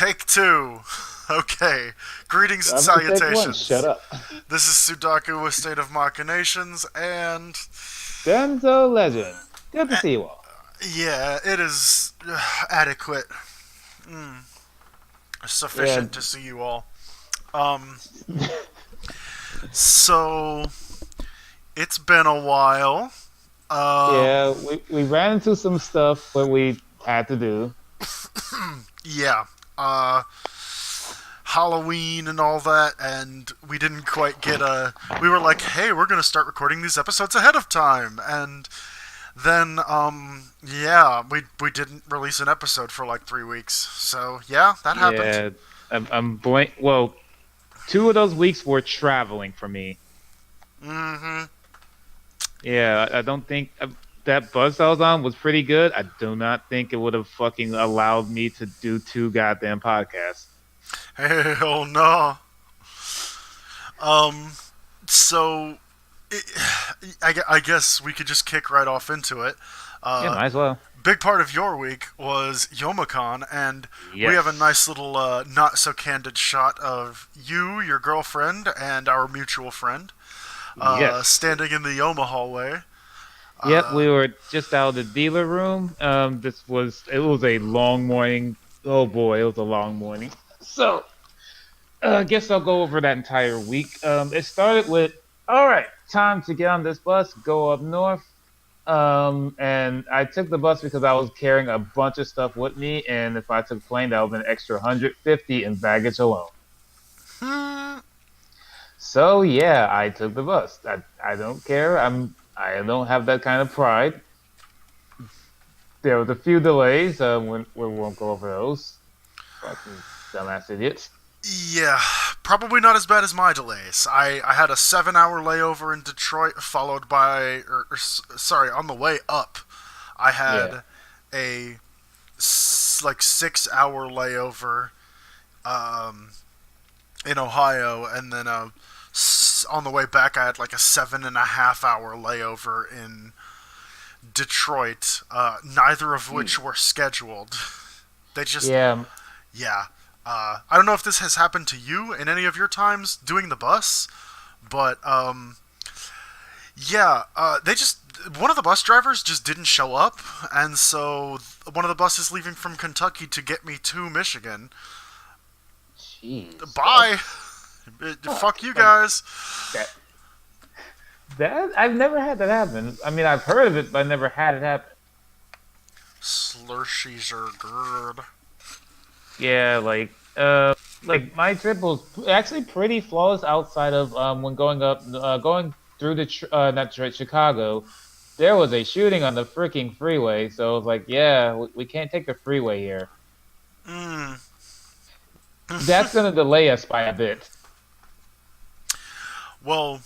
Take two. Okay. Greetings and I'm gonna take one. salutations. Shut up. This is Sudaku with State of Machinations, and Denzo Legend. Good to uh, see you all. yeah, it is adequate, Yeah, sufficient to see you all. Um, so it's been a while. yeah. Um, We ran into some stuff, but we had to do. yeah. Uh, Halloween and all that, and we didn't quite get a. We were like, hey, we're gonna start recording these episodes ahead of time, and then yeah, we didn't release an episode for like 3 weeks. So yeah, that happened. Yeah, I'm blank. Well, 2 of those weeks were traveling for me. Mm-hmm. Yeah, I don't think that bus I was on was pretty good. I do not think it would have fucking allowed me to do two goddamn podcasts. Hell no. Um. So, it, I guess we could just kick right off into it. Yeah, Uh, might as well. Big part of your week was Yomicon, and we have a Yes. nice little not so candid shot of you, your girlfriend, and our mutual friend Yes. standing in the Yoma hallway. Yep, Uh, we were just out of the dealer room. It was a long morning. Oh boy, it was a long morning. So, I guess I'll go over that entire week. It started with, all right, time to get on this bus, go up north. And I took the bus because I was carrying a bunch of stuff with me, and if I took a plane, that would have been an extra 150 in baggage alone. hmm, So yeah, I took the bus. I don't care. I don't have that kind of pride. There was a few delays. We won't go over those. Fucking dumbass idiots. yeah, probably not as bad as my delays. I had a 7 hour layover in Detroit, followed by, sorry, on the way up, I Yeah. had a like 6 hour layover um, in Ohio, and then on the way back, I had like a 7.5 hour layover in Detroit. Neither of which Jeez. were scheduled. They just, Yeah. yeah. I don't know if this has happened to you in any of your times doing the bus, but yeah, they just one of the bus drivers just didn't show up, and so one of the buses leaving from Kentucky to get me to Michigan. Jeez. Bye. Fuck Fuck. you Like guys. that. That I've never had that happen. I mean, I've heard of it, but I never had it happen. Slushies are good. Yeah, like my trip was actually pretty flawless outside of when going through not Detroit, Chicago. There was a shooting on the freaking freeway, so it was like, yeah, we can't take the freeway here. Mm. That's gonna delay us by a bit. Well,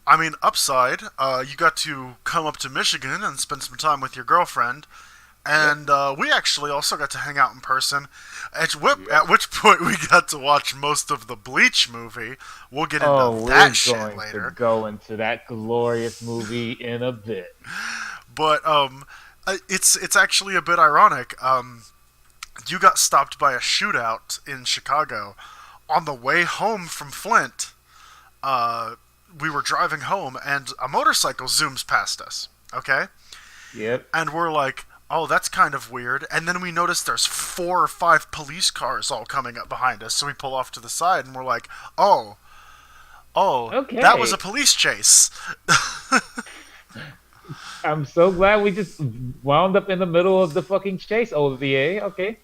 I mean, upside, you got to come up to Michigan and spend some time with your girlfriend, Yep. and we actually also got to hang out in person. At Yep. which point we got to watch most of the Bleach movie. We'll get into Oh, we're that shit going to later. go into that glorious movie in a bit. But it's actually a bit ironic. You got stopped by a shootout in Chicago on the way home from Flint. Uh, we were driving home, and a motorcycle zooms past us. Okay, Yep. and we're like, oh, that's kind of weird. And then we notice there's 4 or 5 police cars all coming up behind us. So we pull off to the side, and we're like, oh, that was a Okay. police chase. I'm so glad we just wound up in the middle of the fucking chase, OVA. Okay.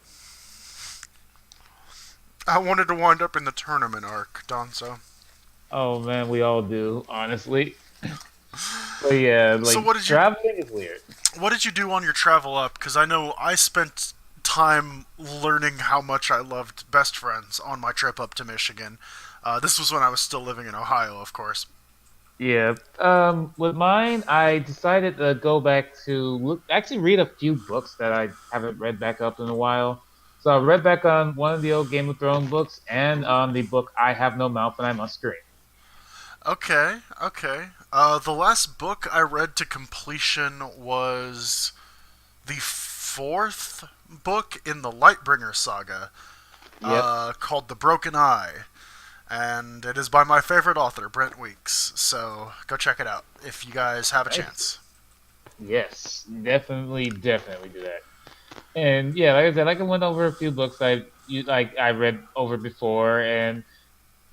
I wanted to wind up in the tournament arc, Donzo. Oh man, we all do, honestly. But yeah, So like traveling is weird. what did you do on your travel up? Because I know I spent time learning how much I loved Best Friends on my trip up to Michigan. This was when I was still living in Ohio, of course. Yeah. With mine, I decided to go back to actually read a few books that I haven't read back up in a while. So I read back on one of the old Game of Thrones books and on the book I Have No Mouth and I Must Scream. Okay, okay. The last book I read to completion was the fourth book in the Lightbringer saga. Yep. called The Broken Eye. And it is by my favorite author, Brent Weeks. So go check it out if you guys have a Nice. chance. Yes, definitely do that. And yeah, like I said, like I went over a few books I read over before, and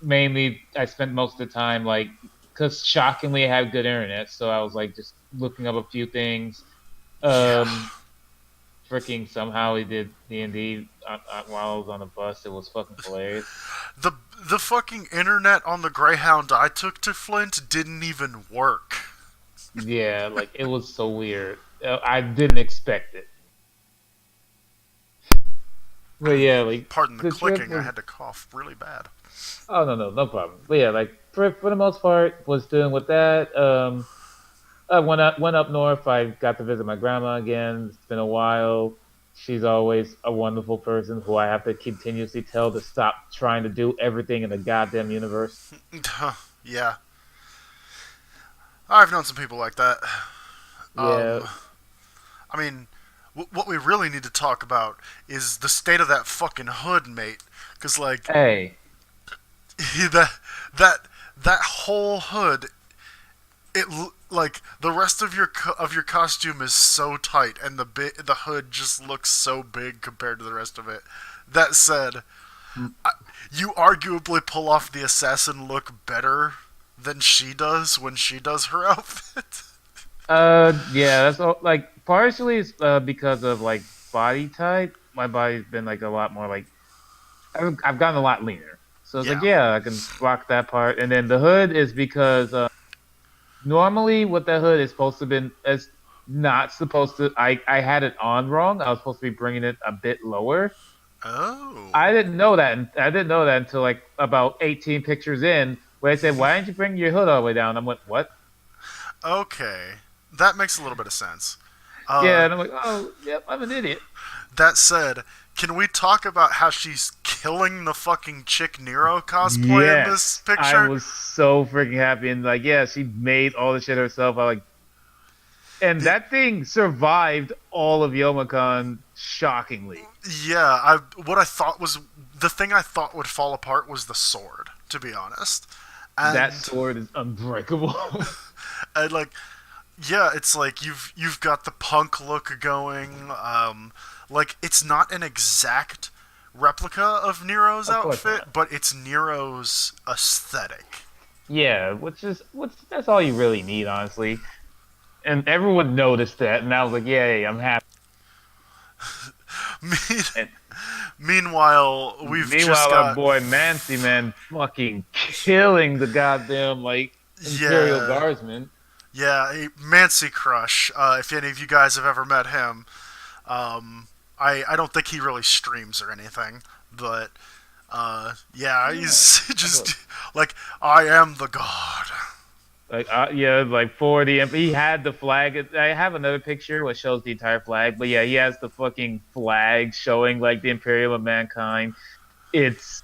mainly I spent most of the time like because shockingly I have good internet, so I was like just looking up a few things. Yeah. Um, Freaking somehow he did D&D while I was on the bus. It was fucking hilarious. The the fucking internet on the Greyhound I took to Flint didn't even work. Yeah, like it was so weird. I didn't expect it. But yeah, like Pardon the the trip clicking, I was. had to cough really bad. Oh no problem. But yeah, like for the most part, was doing with that. I went up north. I got to visit my grandma again. It's been a while. She's always a wonderful person who I have to continuously tell to stop trying to do everything in the goddamn universe. Yeah, I've known some people like that. Yeah. I mean, what we really need to talk about is the state of that fucking hood, mate. Cause like Hey. that that that whole hood, like the rest of your costume is so tight, and the hood just looks so big compared to the rest of it. That said, I, you arguably pull off the assassin look better than she does when she does her outfit. Yeah, that's all. Like, partially it's because of like body type. My body's been like a lot more like I've gotten a lot leaner. So it's like, Yeah. yeah, I can rock that part. And then the hood is because normally what that hood is supposed to been is not supposed to. I had it on wrong. I was supposed to be bringing it a bit lower. Oh. I didn't know that. And I didn't know that until like about 18 pictures in, where I said, "Why didn't you bring your hood all the way down?" I went, "What?" Okay. That makes a little bit of sense. Yeah, Uh, and I'm like, "Oh, yep, I'm an idiot." that said, can we talk about how she's killing the fucking chick Nero cosplay in this Yes, I picture? was so freaking happy, and like, yeah, she made all the shit herself. I like, and The, that thing survived all of Youmacon shockingly. yeah, I what I thought was the thing I thought would fall apart was the sword, to be honest. That And sword is unbreakable. and like yeah, it's like you've got the punk look going. Like it's not an exact replica of Nero's Of course outfit, not. but it's Nero's aesthetic. Yeah, which that's all you really need, honestly. And everyone noticed that, and I was like, yay, I'm happy. And Meanwhile, we've just meanwhile, our got boy Mancy Man fucking killing the goddamn like Imperial yeah, Guardsmen. yeah, a Mancy Crush. If any of you guys have ever met him, I don't think he really streams or anything, but yeah, Yeah. he's I thought, just like I am the god. like yeah, like for the he had the flag. I have another picture which shows the entire flag, but yeah, he has the fucking flag showing like the Imperium of Mankind. It's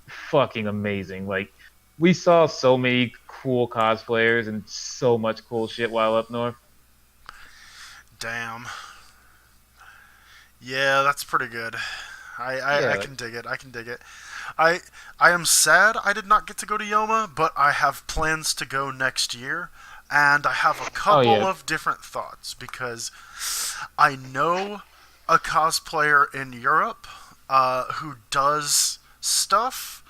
fucking amazing. Like we saw so many cool cosplayers and so much cool shit while up north. Damn. Yeah, that's pretty good. I Yeah, like can dig it. I can dig it. I I am sad I did not get to go to Yoma, but I have plans to go next year, and I have a oh couple yeah, of different thoughts because I know a cosplayer in Europe who does stuff.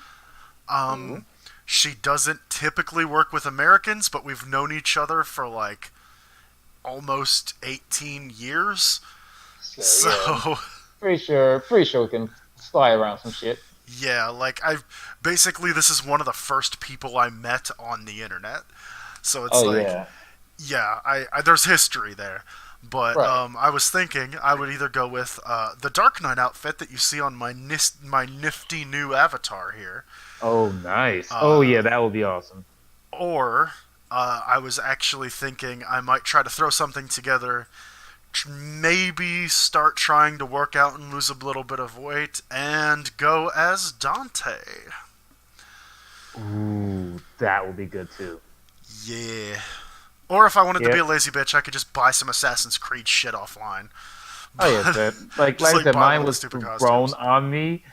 cool. Um, she doesn't typically work with Americans, but we've known each other for like almost 18 years. So yeah, I'm So pretty sure we can fly around some shit. yeah, like I've basically this is one of the first people I met on the internet. So it's Oh like, yeah, yeah, I there's history there. But right. I was thinking I would either go with the Dark Knight outfit that you see on my nifty new avatar here, Oh nice. Oh uh, yeah, that would be awesome. or I was actually thinking I might try to throw something together, maybe start trying to work out and lose a little bit of weight, and go as Dante. Ooh, that would be good too. Yeah. Or if I wanted to be a Yep. lazy bitch, I could just buy some Assassin's Creed shit offline. Oh yeah, But that like just like I like said, buy one mine of the was stupid grown costumes. on me.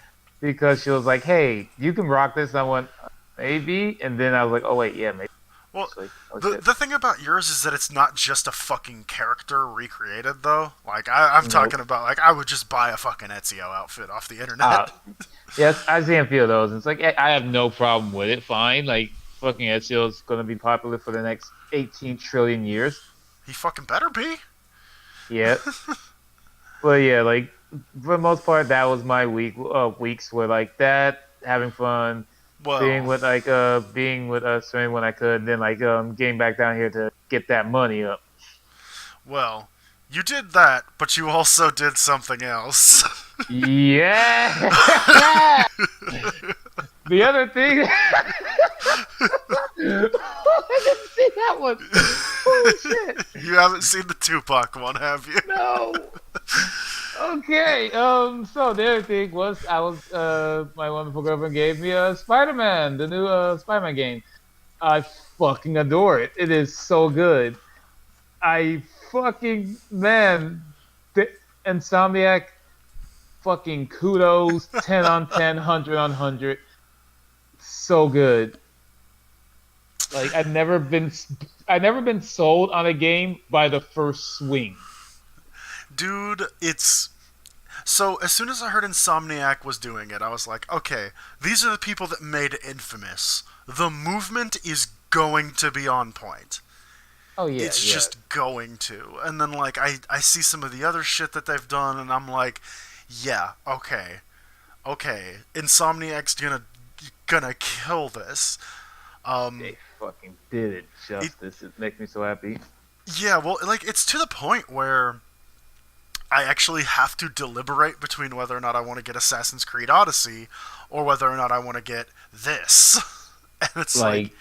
because she was like, "Hey, you can rock this." I went, "Maybe," and then I was like, "Oh wait, yeah, maybe." Well, Actually, oh the shit, the thing about yours is that it's not just a fucking character recreated though. Like I'm nope. talking about like I would just buy a fucking Ezio outfit off the internet. Uh, yes, I see a few of those. It's like I have no problem with it. Fine, like fucking Ezio is gonna be popular for the next 18 trillion years. He fucking better be. Yeah, but yeah, like for the most part, that was my weeks were like that, having fun, Well, being with swimming when I could, then like getting back down here to get that money up. well, you did that, but you also did something else. Yeah. The other thing, I didn't see that one. Holy shit! You haven't seen the Tupac one, have you? No. Okay. So the other thing was my wonderful girlfriend gave me a Spider-Man, the new Spider-Man game. I fucking adore it. It is so good. I fucking man, the Insomniac, fucking kudos, 10 on 10, 100 on 100. So good. Like I've never been sold on a game by the first swing. Dude, it's so as soon as I heard Insomniac was doing it, I was like, okay, these are the people that made Infamous. The movement is going to be on point. Oh yeah, It's yeah. just going to. And then like I see some of the other shit that they've done and I'm like, yeah, okay. Okay. Insomniac's gonna kill this. Um They fucking did it it justice. It makes me so happy. yeah, well like it's to the point where I actually have to deliberate between whether or not I want to get Assassin's Creed Odyssey or whether or not I want to get this. And it's like, Like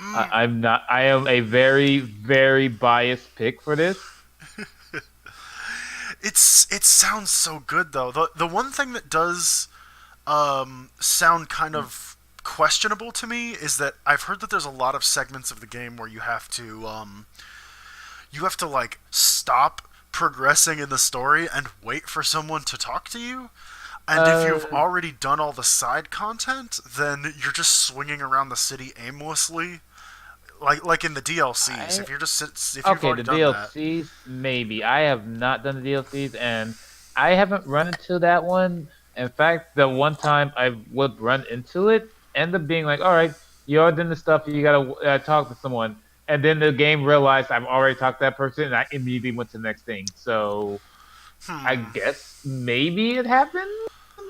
mm, I'm not. I am a very, very biased pick for this. it sounds so good though. The one thing that does sound kind of questionable to me is that I've heard that there's a lot of segments of the game where you have to like stop progressing in the story and wait for someone to talk to you. And if you've Uh, already done all the side content, then you're just swinging around the city aimlessly, like in the DLCs. I If you've Okay, already the done that, DLCs maybe. I have not done the DLCs, and I haven't run into that one. In fact, the one time I would run into it, end up being like, "All right, you already done the stuff. You gotta talk to someone." And then the game realized I've already talked to that person, and I immediately went to the next thing. So I hmm. guess maybe it happened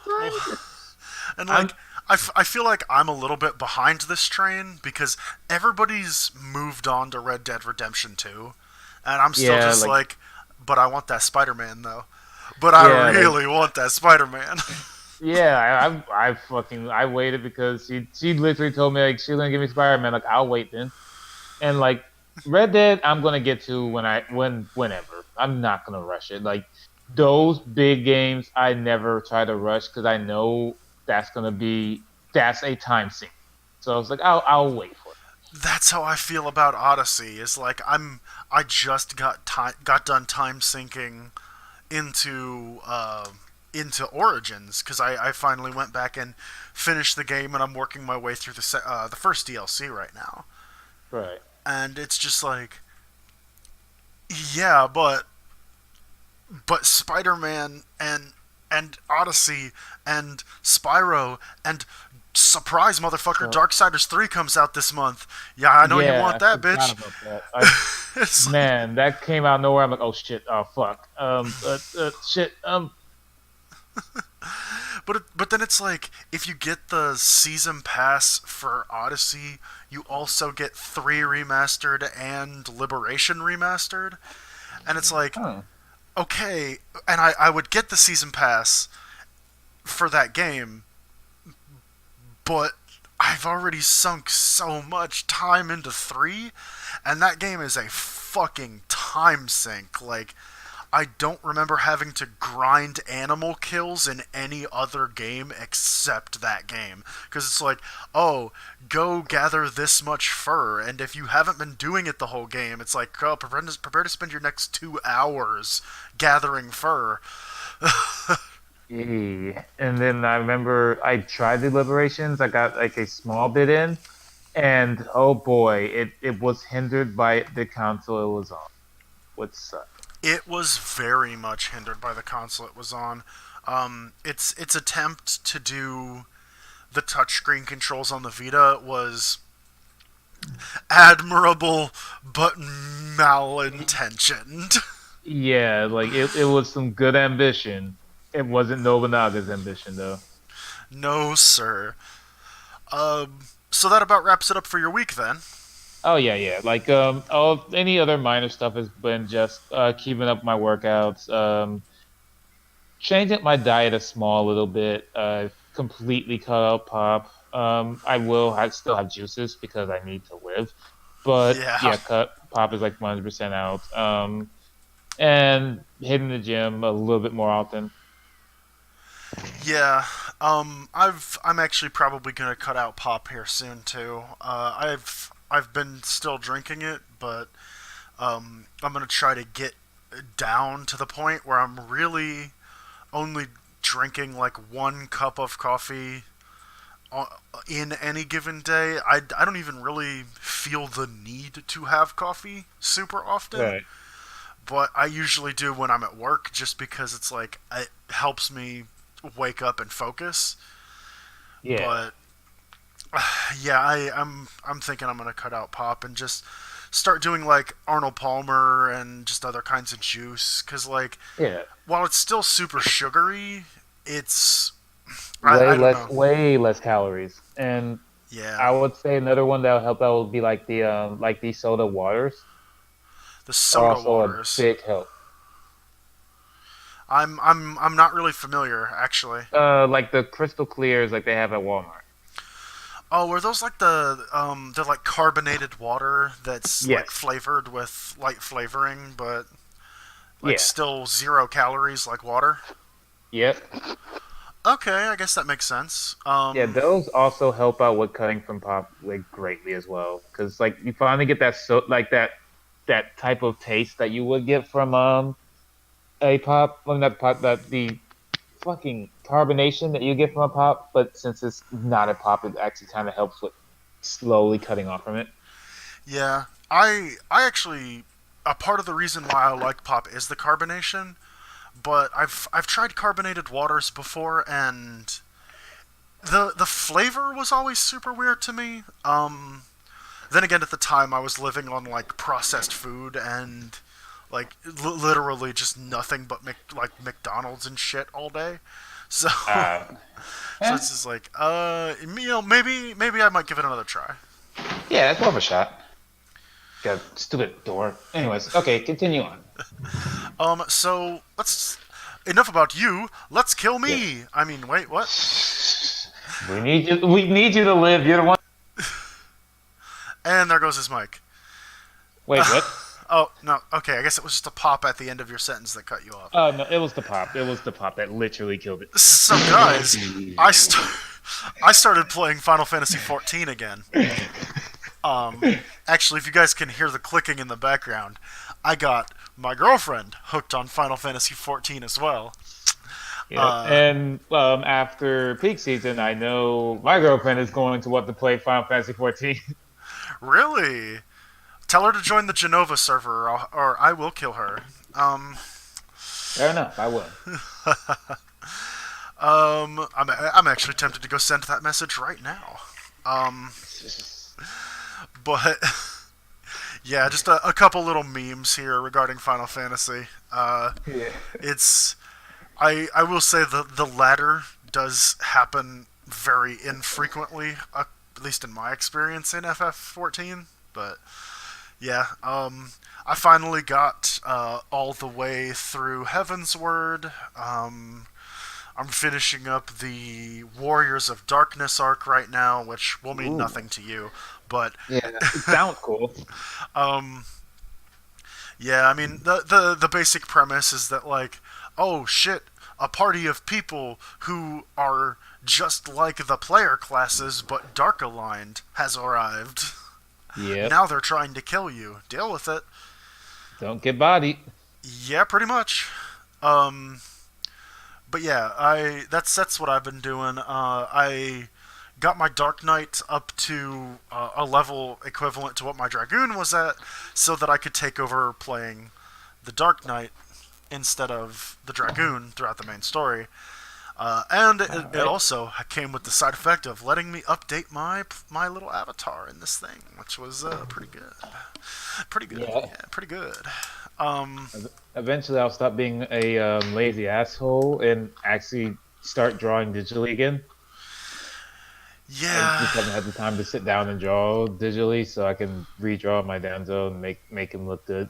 Well, sometimes. and I'm like I feel like I'm a little bit behind this train because everybody's moved on to Red Dead Redemption 2, and I'm still Yeah, just like like, but I want that Spider-Man though. But I yeah, like really want that Spider-Man. yeah, I waited because she literally told me like she's gonna give me Spider Man. Like I'll wait then. And like Red Dead, I'm gonna get to whenever. I'm not gonna rush it. Like those big games, I never try to rush because I know that's a time sink. So I was like, I'll wait for it. That's how I feel about Odyssey. Is like I just got done time sinking into into Origins because I finally went back and finished the game and I'm working my way through the first DLC right now. Right. And it's just like, yeah, but Spider-Man and Odyssey and Spyro and surprise motherfucker So Darksiders 3 comes out this month. Yeah, I know you yeah, want I that, forgot bitch. about that. I It's like, Man, that came out of nowhere. I'm like, oh shit, oh fuck, shit, but then it's like if you get the season pass for Odyssey, you also get 3 remastered and Liberation remastered. And it's like, huh. okay, and I would get the season pass for that game, but I've already sunk so much time into 3, and that game is a fucking time sink. Like, I don't remember having to grind animal kills in any other game except that game. Because it's like, oh, go gather this much fur, and if you haven't been doing it the whole game, it's like, oh, prepare to spend your next 2 hours gathering fur. And then I remember I tried the Liberations. I got like a small bit in, and oh boy, it was hindered by the console it was on, which sucked. It was very much hindered by the console it was on. Its attempt to do the touchscreen controls on the Vita was admirable but malintentioned. Yeah, like it was some good ambition. It wasn't Nobunaga's ambition though. No, sir. So that about wraps it up for your week then. Oh yeah, yeah. Like all any other minor stuff has been just keeping up my workouts, changing my diet a small little bit, completely cut out pop. I still have juices because I need to live. But Yeah, yeah, cut pop is like 100% out. And hitting the gym a little bit more often. yeah. I'm actually probably gonna cut out pop here soon too. I've been still drinking it, but I'm gonna try to get down to the point where I'm really only drinking like 1 cup of coffee in any given day. I don't even really feel the need to have coffee super often, Right. but I usually do when I'm at work just because it's like it helps me wake up and focus. Yeah. But yeah, I'm thinking I'm gonna cut out pop and just start doing like Arnold Palmer and just other kinds of juice because like Yeah. while it's still super sugary, it's I don't know. Way less calories. And Yeah, I would say another one that would help out would be like the soda waters the are soda also a waters. big help. I'm not really familiar actually. Like the crystal clears like they have at Walmart. Oh, are those like the like carbonated water that's like Yes. flavored with light flavoring, but like Yeah. still 0 calories like water? Yep. Okay, I guess that makes sense. Yeah, those also help out with cutting from pop like greatly as well, because like you finally get that type of taste that you would get from a pop, well not pop, that the fucking carbonation that you get from a pop, but since it's not a pop, it actually kind of helps with slowly cutting off from it. Yeah, I actually a part of the reason why I like pop is the carbonation, but I've tried carbonated waters before and the flavor was always super weird to me. Then again, at the time I was living on like processed food and like literally just nothing but like McDonald's and shit all day. So Uh, so eh, it's just like maybe I might give it another try. yeah, that's worth a shot. Got a stupid door. Anyways, okay, continue on. So let's enough about you. Let's kill Yes. me. I mean, wait, what? We need you. We need you to live. You're the one. And there goes his mic. Wait, what? Oh no. Okay, I guess it was just a pop at the end of your sentence that cut you off. Oh no, it was the pop. It was the pop that literally killed it. So guys, I st- I started playing Final Fantasy 14 again. Actually, if you guys can hear the clicking in the background, I got my girlfriend hooked on Final Fantasy 14 as well. Yep. Uh, And after peak season, I know my girlfriend is going to want to play Final Fantasy 14. really? Tell her to join the Genova server, or I will kill her. Fair enough. I will. I'm actually tempted to go send that message right now. Um, but yeah, just a couple little memes here regarding Final Fantasy. Yeah. It's I will say the latter does happen very infrequently, at least in my experience in FF14. But yeah, I finally got all the way through Heaven's Word. I'm finishing up the Warriors of Darkness arc right now, which will mean Ooh. nothing to you. But Yeah. It sounds cool. um, yeah, I mean the basic premise is that like, oh shit, a party of people who are just like the player classes but dark aligned has arrived. Yep. Now they're trying to kill you. Deal with it. Don't get bodied. Yeah, pretty much. Um, but yeah, that's what I've been doing. I got my Dark Knight up to a level equivalent to what my Dragoon was at, so that I could take over playing the Dark Knight instead of the Dragoon throughout the main story. And All it right. also came with the side effect of letting me update my little avatar in this thing, which was pretty good. Pretty good, Yeah. yeah, pretty good. Um, Eventually, I'll stop being a lazy asshole and actually start drawing digitally again. I yeah. just haven't had the time to sit down and draw digitally, so I can redraw my Danzo and make him look good.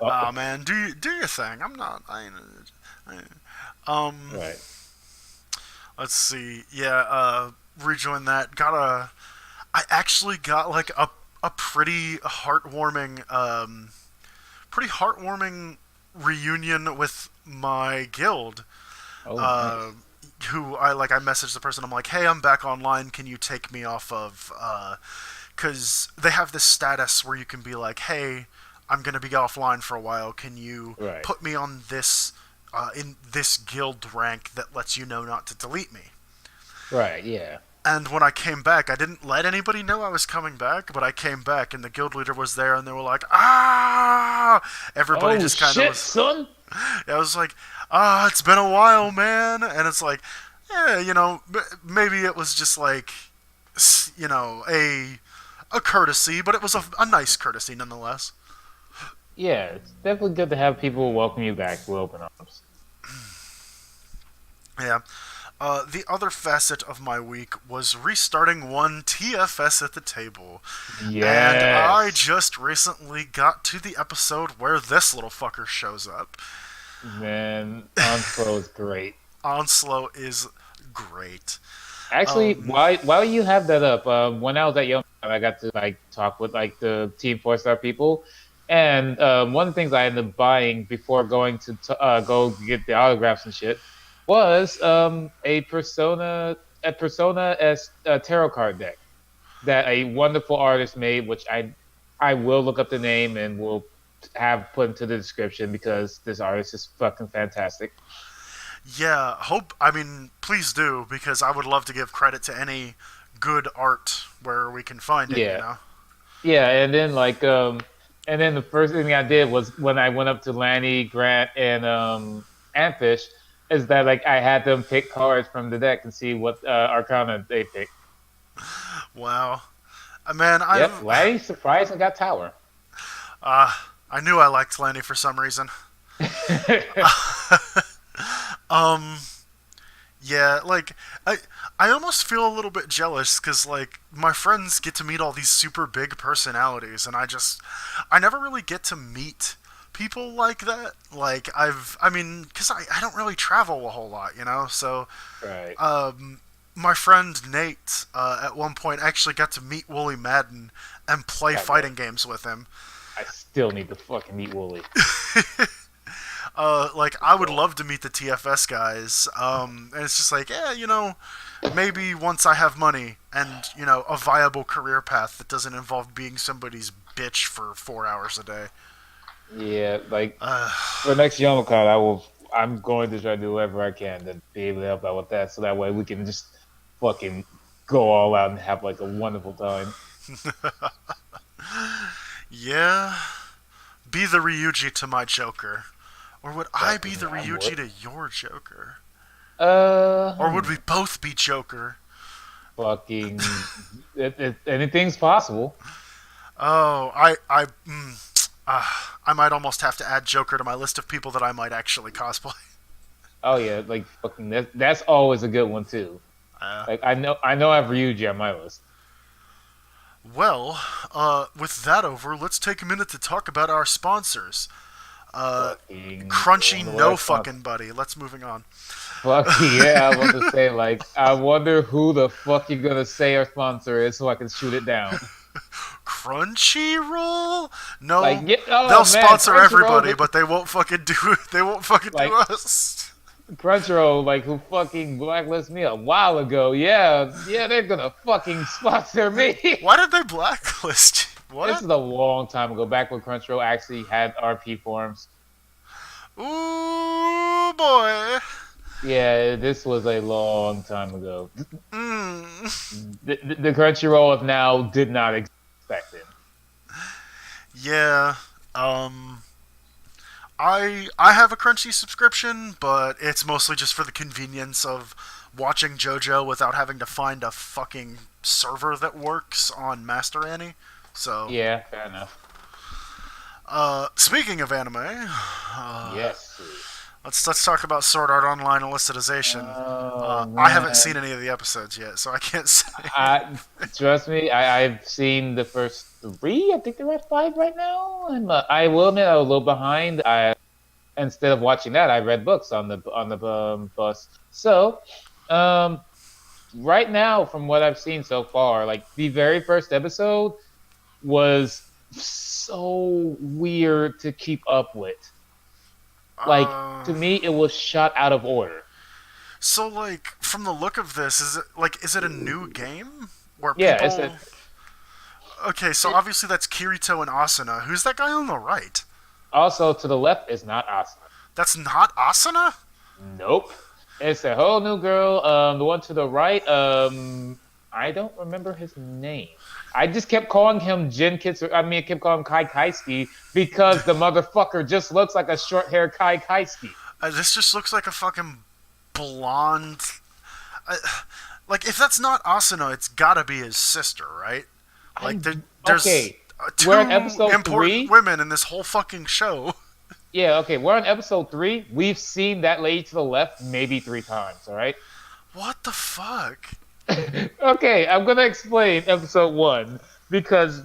Oh, Oh man, do your thing. I'm not. I um. right. Let's see. Yeah. Rejoin that. Got a. I actually got like a pretty heartwarming reunion with my guild. Oh, Uh, nice. who I messaged the person. I'm like, hey, I'm back online. Can you take me off of? Because they have this status where you can be like, hey, I'm gonna be offline for a while. Can you Right. put me on this in this guild rank that lets you know not to delete me? Right. Yeah. And when I came back, I didn't let anybody know I was coming back, but I came back and the guild leader was there and they were like, ah! Everybody Oh just kind of shit, was. son. I was like, ah, it's been a while, man. And it's like, yeah, maybe it was just like, a courtesy, but it was a nice courtesy nonetheless. Yeah, it's definitely good to have people welcome you back with open arms. Yeah. The other facet of my week was restarting one TFS at the table. And I Yes, just recently got to the episode where this little fucker shows up. man. Onslow is great. Onslow is great. Actually, Um, while you have that up, when I was at Young, I got to like talk with like the Team 4 Star people, and one of the things I ended up buying before going to go get the autographs and shit was a Persona S tarot card deck that a wonderful artist made, which I will look up the name and will have put into the description because this artist is fucking fantastic. yeah, I mean, please do, because I would love to give credit to any good art where we can find it, you Yeah, know? yeah, and then the first thing I did was when I went up to Lanny, Grant, and Antfish, is that like I had them pick cards from the deck and see what Arcana they picked. Wow. Man, Yep, I've. Lanny surprised and got Tower. Uh, I knew I liked Lanny for some reason. Um, Yeah, like I almost feel a little bit jealous because like my friends get to meet all these super big personalities, and I never really get to meet people like that. Like I mean, because I don't really travel a whole lot, you know. So Right. my friend Nate at one point actually got to meet Wooly Madden and play God damn. fighting games with him. I still need to fucking meet Wooly. Like I would love to meet the TFS guys. And it's just like, yeah, maybe once I have money and a viable career path that doesn't involve being somebody's bitch for 4 hours a day. Yeah, like Uh, for next Youmacon, I'm going to try to do whatever I can to be able to help out with that, so that way we can just fucking go all out and have like a wonderful time. yeah, be the Ryuji to my Joker, or would I be Fucking the I Ryuji would. to your Joker, Uh, or would hmm. we both be Joker? Fucking anything's possible. Oh, uh, I might almost have to add Joker to my list of people that I might actually cosplay. Oh yeah, like fucking that's always a good one too. Uh, Like I know I have Ryuji on my list. Well, with that over, let's take a minute to talk about our sponsors. Uh, Fucking I Crunchy, wonder what no our sponsor. fucking buddy. Let's moving on. Fucking yeah, I was about to say like I wonder who the fuck you're gonna say our sponsor is so I can shoot it down. Crunchyroll? Like, No, yeah, oh they'll man, sponsor Crunchyroll, everybody, but they won't fucking do. They won't fucking do like us. Crunchyroll, like who fucking blacklisted me a while ago. Yeah, yeah, they're gonna fucking sponsor me. Why did they blacklist you? This What? is a long time ago, back when Crunchyroll actually had RP forums. Ooh boy. Yeah, this was a long time ago. Mm, The Crunchyroll of now did not expect it. yeah. Um, I have a Crunchy subscription, but it's mostly just for the convenience of watching JoJo without having to find a fucking server that works on Master Annie. So, Yeah, fair enough. speaking of anime, Yes. let's talk about Sword Art Online Elicitization. Oh I haven't seen man. any of the episodes yet, so I can't say. I trust me. I've seen the first three. I think they're at five right now. I will admit I'm a little behind. I instead of watching that, I read books on the bus. So, um, right now, from what I've seen so far, like the very first episode was so weird to keep up with. Like uh, to me, it was shot out of order. so like from the look of this, is it a new game where Yeah, it's a people? Okay, so it, obviously that's Kirito and Asuna. Who's that guy on the right? also to the left is not Asuna. That's not Asuna. Nope. It's a whole new girl. The one to the right, I don't remember his name. I just kept calling him Jin Kitsu. I mean, I kept calling him Kai Kaisuke because the motherfucker just looks like a short haired Kai Kaisuke. This just looks like a fucking blonde. Uh, like if that's not Asuna, it's gotta be his sister, right? Like I there's okay. We're on two episode important three. women in this whole fucking show. Yeah, okay. We're on episode three. We've seen that lady to the left maybe three times. All right. What the fuck? Okay, I'm gonna explain episode one because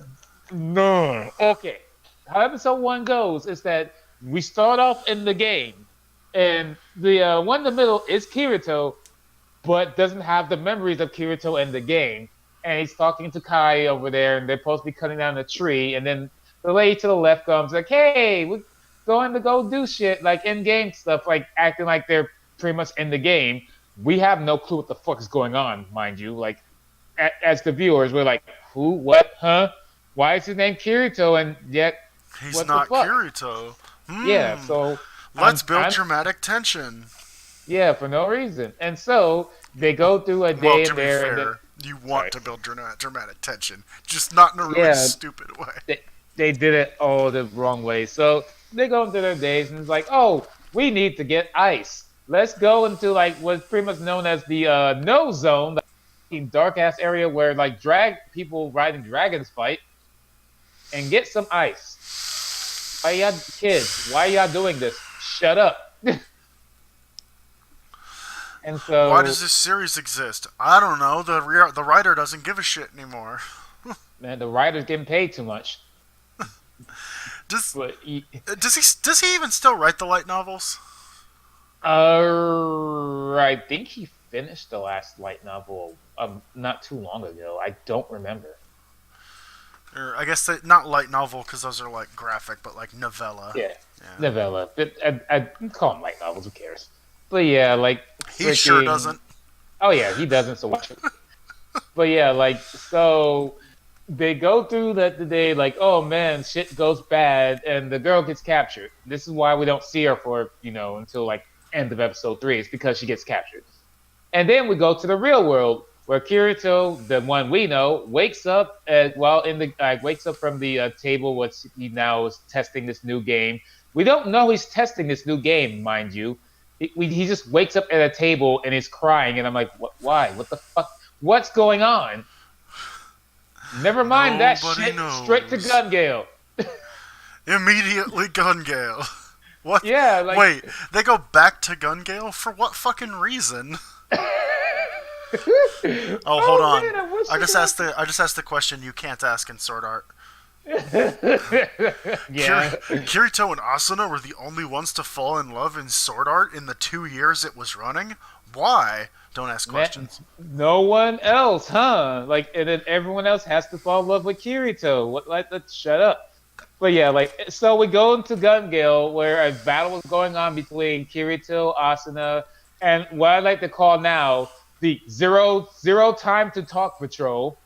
no. Okay, how episode one goes is that we start off in the game, and the one in the middle is Kirito, but doesn't have the memories of Kirito in the game, and he's talking to Kai over there, and they're supposed to be cutting down a tree, and then the lady to the left comes like, "Hey, we're going to go do shit like in-game stuff, like acting like they're pretty much in the game." We have no clue what the fuck is going on, mind you. Like, as the viewers, we're like, who, what, huh? Why is his name Kirito? And yet, He's what the not fuck? Kirito. Yeah, Hmm. so Let's build I'm, dramatic tension. yeah, for no reason. And so they go through a Well, day to in be there, and fair, you want sorry, to build dramatic tension, just not in a really yeah, stupid way. they, they did it all the wrong way. So they go into their days, and it's like, oh, we need to get ice. Let's go into like what's pretty much known as the no zone, the dark ass area where like drag people riding dragons fight, and get some ice. Why y'all kids? Why y'all doing this? Shut up. And Why does so, this series exist? I don't know. The writer doesn't give a shit anymore. man, the writer's getting paid too much. Does But does he even still write the light novels? I think he finished the last light novel not too long ago. I don't remember. Or I guess not light novel because those are like graphic, but like novella. Yeah, Yeah. novella. But I call them light novels. Who cares? But yeah, like He sure freaking. doesn't. Oh yeah, he doesn't. So watch it. But yeah, like so they go through that the day like, oh man, shit goes bad, and the girl gets captured. This is why we don't see her for until like end of episode three. It's because she gets captured. And then we go to the real world where Kirito, the one we know, wakes up while in the wakes up from the table. What's he now is testing this new game. We don't know he's testing this new game, mind you. He just wakes up at a table and is crying, and I'm like, what? Why? What the fuck? What's going on? Never mind that Nobody shit. Straight to knows. Gun Gale. Immediately Gun Gale. What? Yeah, like. Wait, they go back to Gun Gale for what fucking reason? Oh, hold Oh on. man, I wish I just asked the question you can't ask in Sword Art. Yeah. Kirito and Asuna were the only ones to fall in love in Sword Art in the 2 years it was running. Why? Don't ask Man, questions. no one else, huh? Like, and then everyone else has to fall in love with Kirito. What? Like, let's shut up. But yeah, like, so we go into Gun Gale where a battle is going on between Kirito, Asuna, and what I like to call now the zero time to talk patrol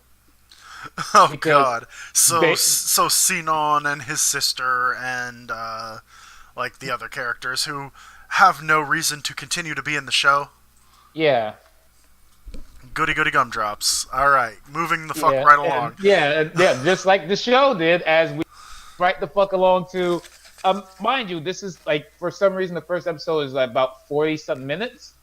Oh because God. they Sinon and his sister and like the other characters who have no reason to continue to be in the show. Yeah, Goody goody gumdrops. All right, moving the fuck yeah, right and along. yeah, just like the show did, as we right the fuck along to. Mind you, this is like for some reason the first episode is like about 40 something minutes.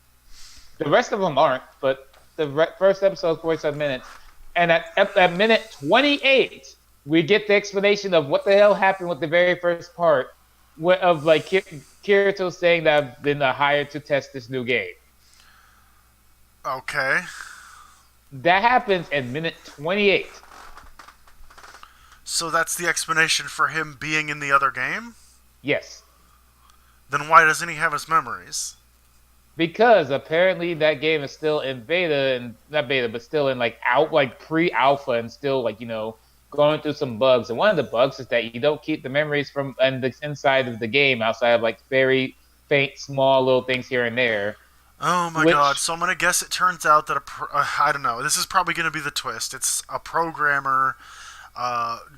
The rest of them aren't, but the first episode is 47 minutes, and at minute 28, we get the explanation of what the hell happened with the very first part of like Kirito saying that I've been hired to test this new game. Okay. That happens at minute 28. So that's the explanation for him being in the other game? Yes. Then why doesn't he have his memories? Because apparently that game is still in beta and not beta, but still in like pre-alpha and still like going through some bugs. And one of the bugs is that you don't keep the memories from and the inside of the game outside of like very faint, small little things here and there. Oh my god! So I'm gonna guess it turns out that I don't know. This is probably gonna be the twist. It's a programmer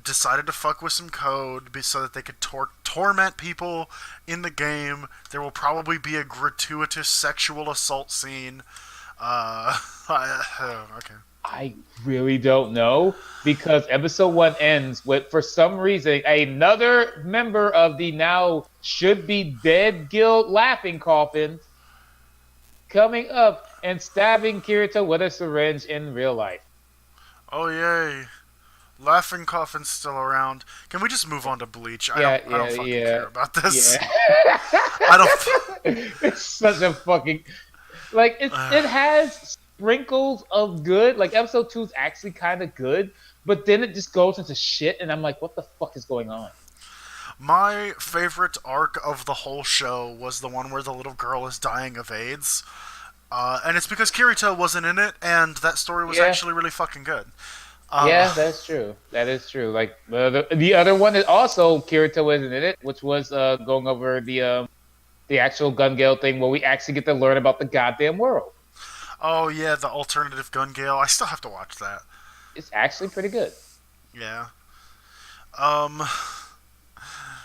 decided to fuck with some code so that they could torment people in the game. There will probably be a gratuitous sexual assault scene. Okay. I really don't know because episode 1 ends with, for some reason, another member of the now should be dead guild Laughing Coffin coming up and stabbing Kirito with a syringe in real life. Oh yay! Laughing Coffin's still around. Can we just move on to Bleach? I don't fucking care about this. Yeah. I don't. It's such a fucking it has sprinkles of good. Like episode 2 is actually kind of good, but then it just goes into shit, and I'm like, what the fuck is going on? My favorite arc of the whole show was the one where the little girl is dying of AIDS. And it's because Kirito wasn't in it, and that story was actually really fucking good. Yeah, that's true. That is true. Like the other one is also Kirito isn't in it, which was going over the actual Gun Gale thing where we actually get to learn about the goddamn world. Oh yeah, the alternative Gun Gale. I still have to watch that. It's actually pretty good. Yeah.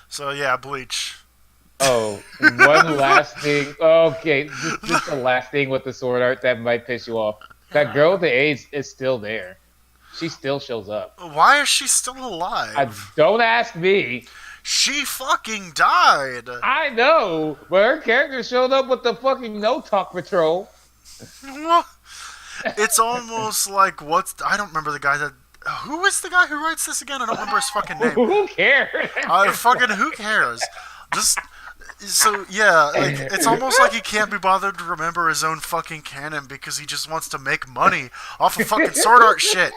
So yeah, Bleach. Oh, one last thing. Okay, just the last thing with the sword art that might piss you off. That girl with the AIDS is still there. She still shows up. Why is she still alive? Don't ask me. She fucking died. I know, but her character showed up with the fucking No Talk Patrol. It's almost like I don't remember the guy that. Who is the guy who writes this again? I don't remember his fucking name. Who cares? Who cares? Just. So, yeah, like, it's almost like he can't be bothered to remember his own fucking canon because he just wants to make money off of fucking sword art shit.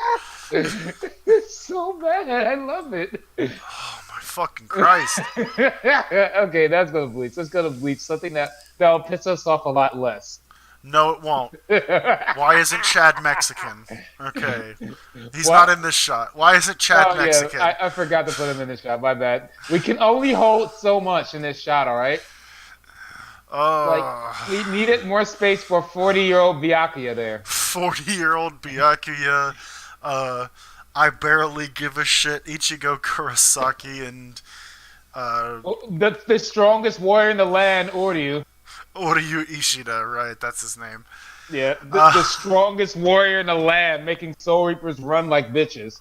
It's so bad. I love it. Oh, my fucking Christ. Okay, that's going to Bleach. Let's go to Bleach. Something that'll piss us off a lot less. No, it won't. Why isn't Chad Mexican? Okay. He's not in this shot. Why isn't Chad Mexican? Yeah, I forgot to put him in this shot. My bad. We can only hold so much in this shot, all right? We needed more space for 40-year-old Byakuya there. 40-year-old Byakuya. I barely give a shit. Ichigo Kurosaki and... the strongest warrior in the land, Oryu. Oryu Ishida, right, that's his name. Yeah, the strongest warrior in the land, making Soul Reapers run like bitches.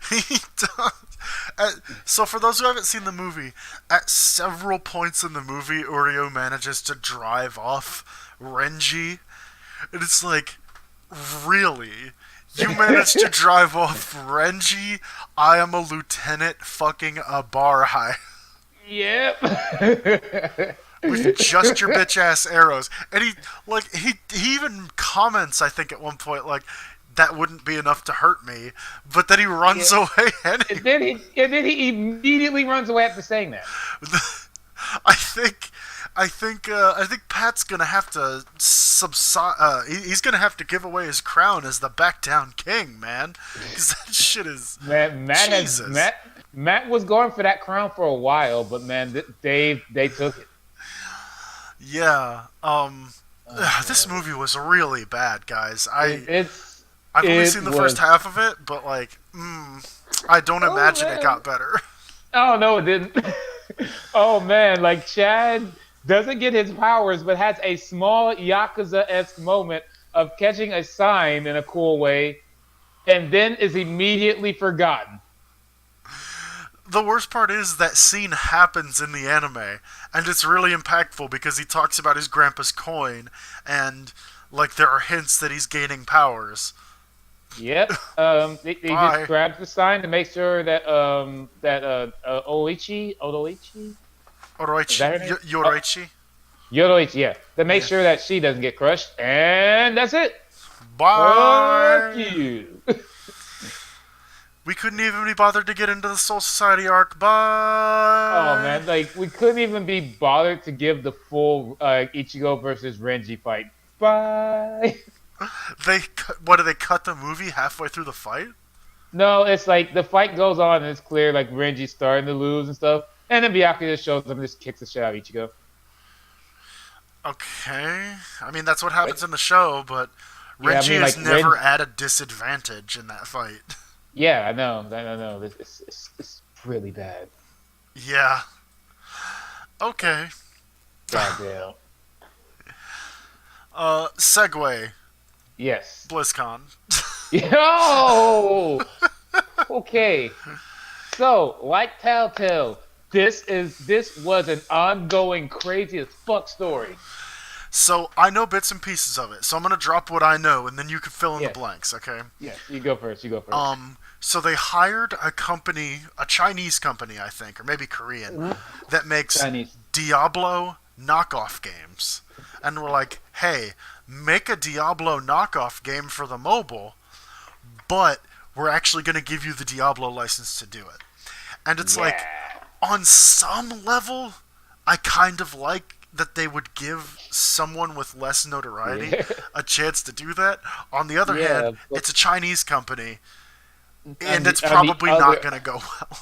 He does. So for those who haven't seen the movie, at several points in the movie, Oryu manages to drive off Renji. And it's like, really? You managed to drive off Renji? I am a lieutenant fucking Abarai. Yep. With just your bitch ass arrows. And he even comments, I think, at one point, like, that wouldn't be enough to hurt me. But then he runs away anyway. And then he immediately runs away after saying that. I think Pat's gonna have to he's gonna have to give away his crown as the Backdown King, man. Because that shit is Matt was going for that crown for a while, but man, they took it. Yeah. This movie was really bad, guys. I've only seen the first half of it, but like, I don't imagine it got better. Oh no, it didn't. Oh man, like Chad doesn't get his powers, but has a small Yakuza-esque moment of catching a sign in a cool way, and then is immediately forgotten. The worst part is that scene happens in the anime, and it's really impactful because he talks about his grandpa's coin, and like there are hints that he's gaining powers. Yep. He just Bye. grabs the sign to make sure that Odoichi, is Oroichi, that her name? Yoroichi. Yoroichi, yeah. To make Yeah. sure that she doesn't get crushed, and that's it. Fuck Bye. you. We couldn't even be bothered to get into the Soul Society arc. Oh Bye. man, like we couldn't even be bothered to give the full Ichigo versus Renji fight. Bye. What do they cut the movie halfway through the fight? No, it's like the fight goes on and it's clear like Renji's starting to lose and stuff, and then Byakuya just shows up and just kicks the shit out of Ichigo. Okay, I mean that's what happens in the show, but Yeah, I Renji mean is like never at a disadvantage in that fight. Yeah, I know, it's really bad. Yeah. Okay. Goddamn. Segue. Yes. BlizzCon. Yo. Okay. So, like Telltale, this was an ongoing crazy as fuck story. So I know bits and pieces of it. So I'm gonna drop what I know, and then you can fill in the Yes. blanks. Okay. Yes. You go first. You go first. So they hired a company, a Chinese company, I think, or maybe Korean, that makes Chinese. Diablo knockoff games, and we're like, hey, make a Diablo knockoff game for the mobile, but we're actually gonna give you the Diablo license to do it. And it's like, on some level, I kind of like that they would give someone with less notoriety Yeah. a chance to do that. On the other Yeah, hand, but- it's a Chinese company, and the- it's on the probably other- not going to go well.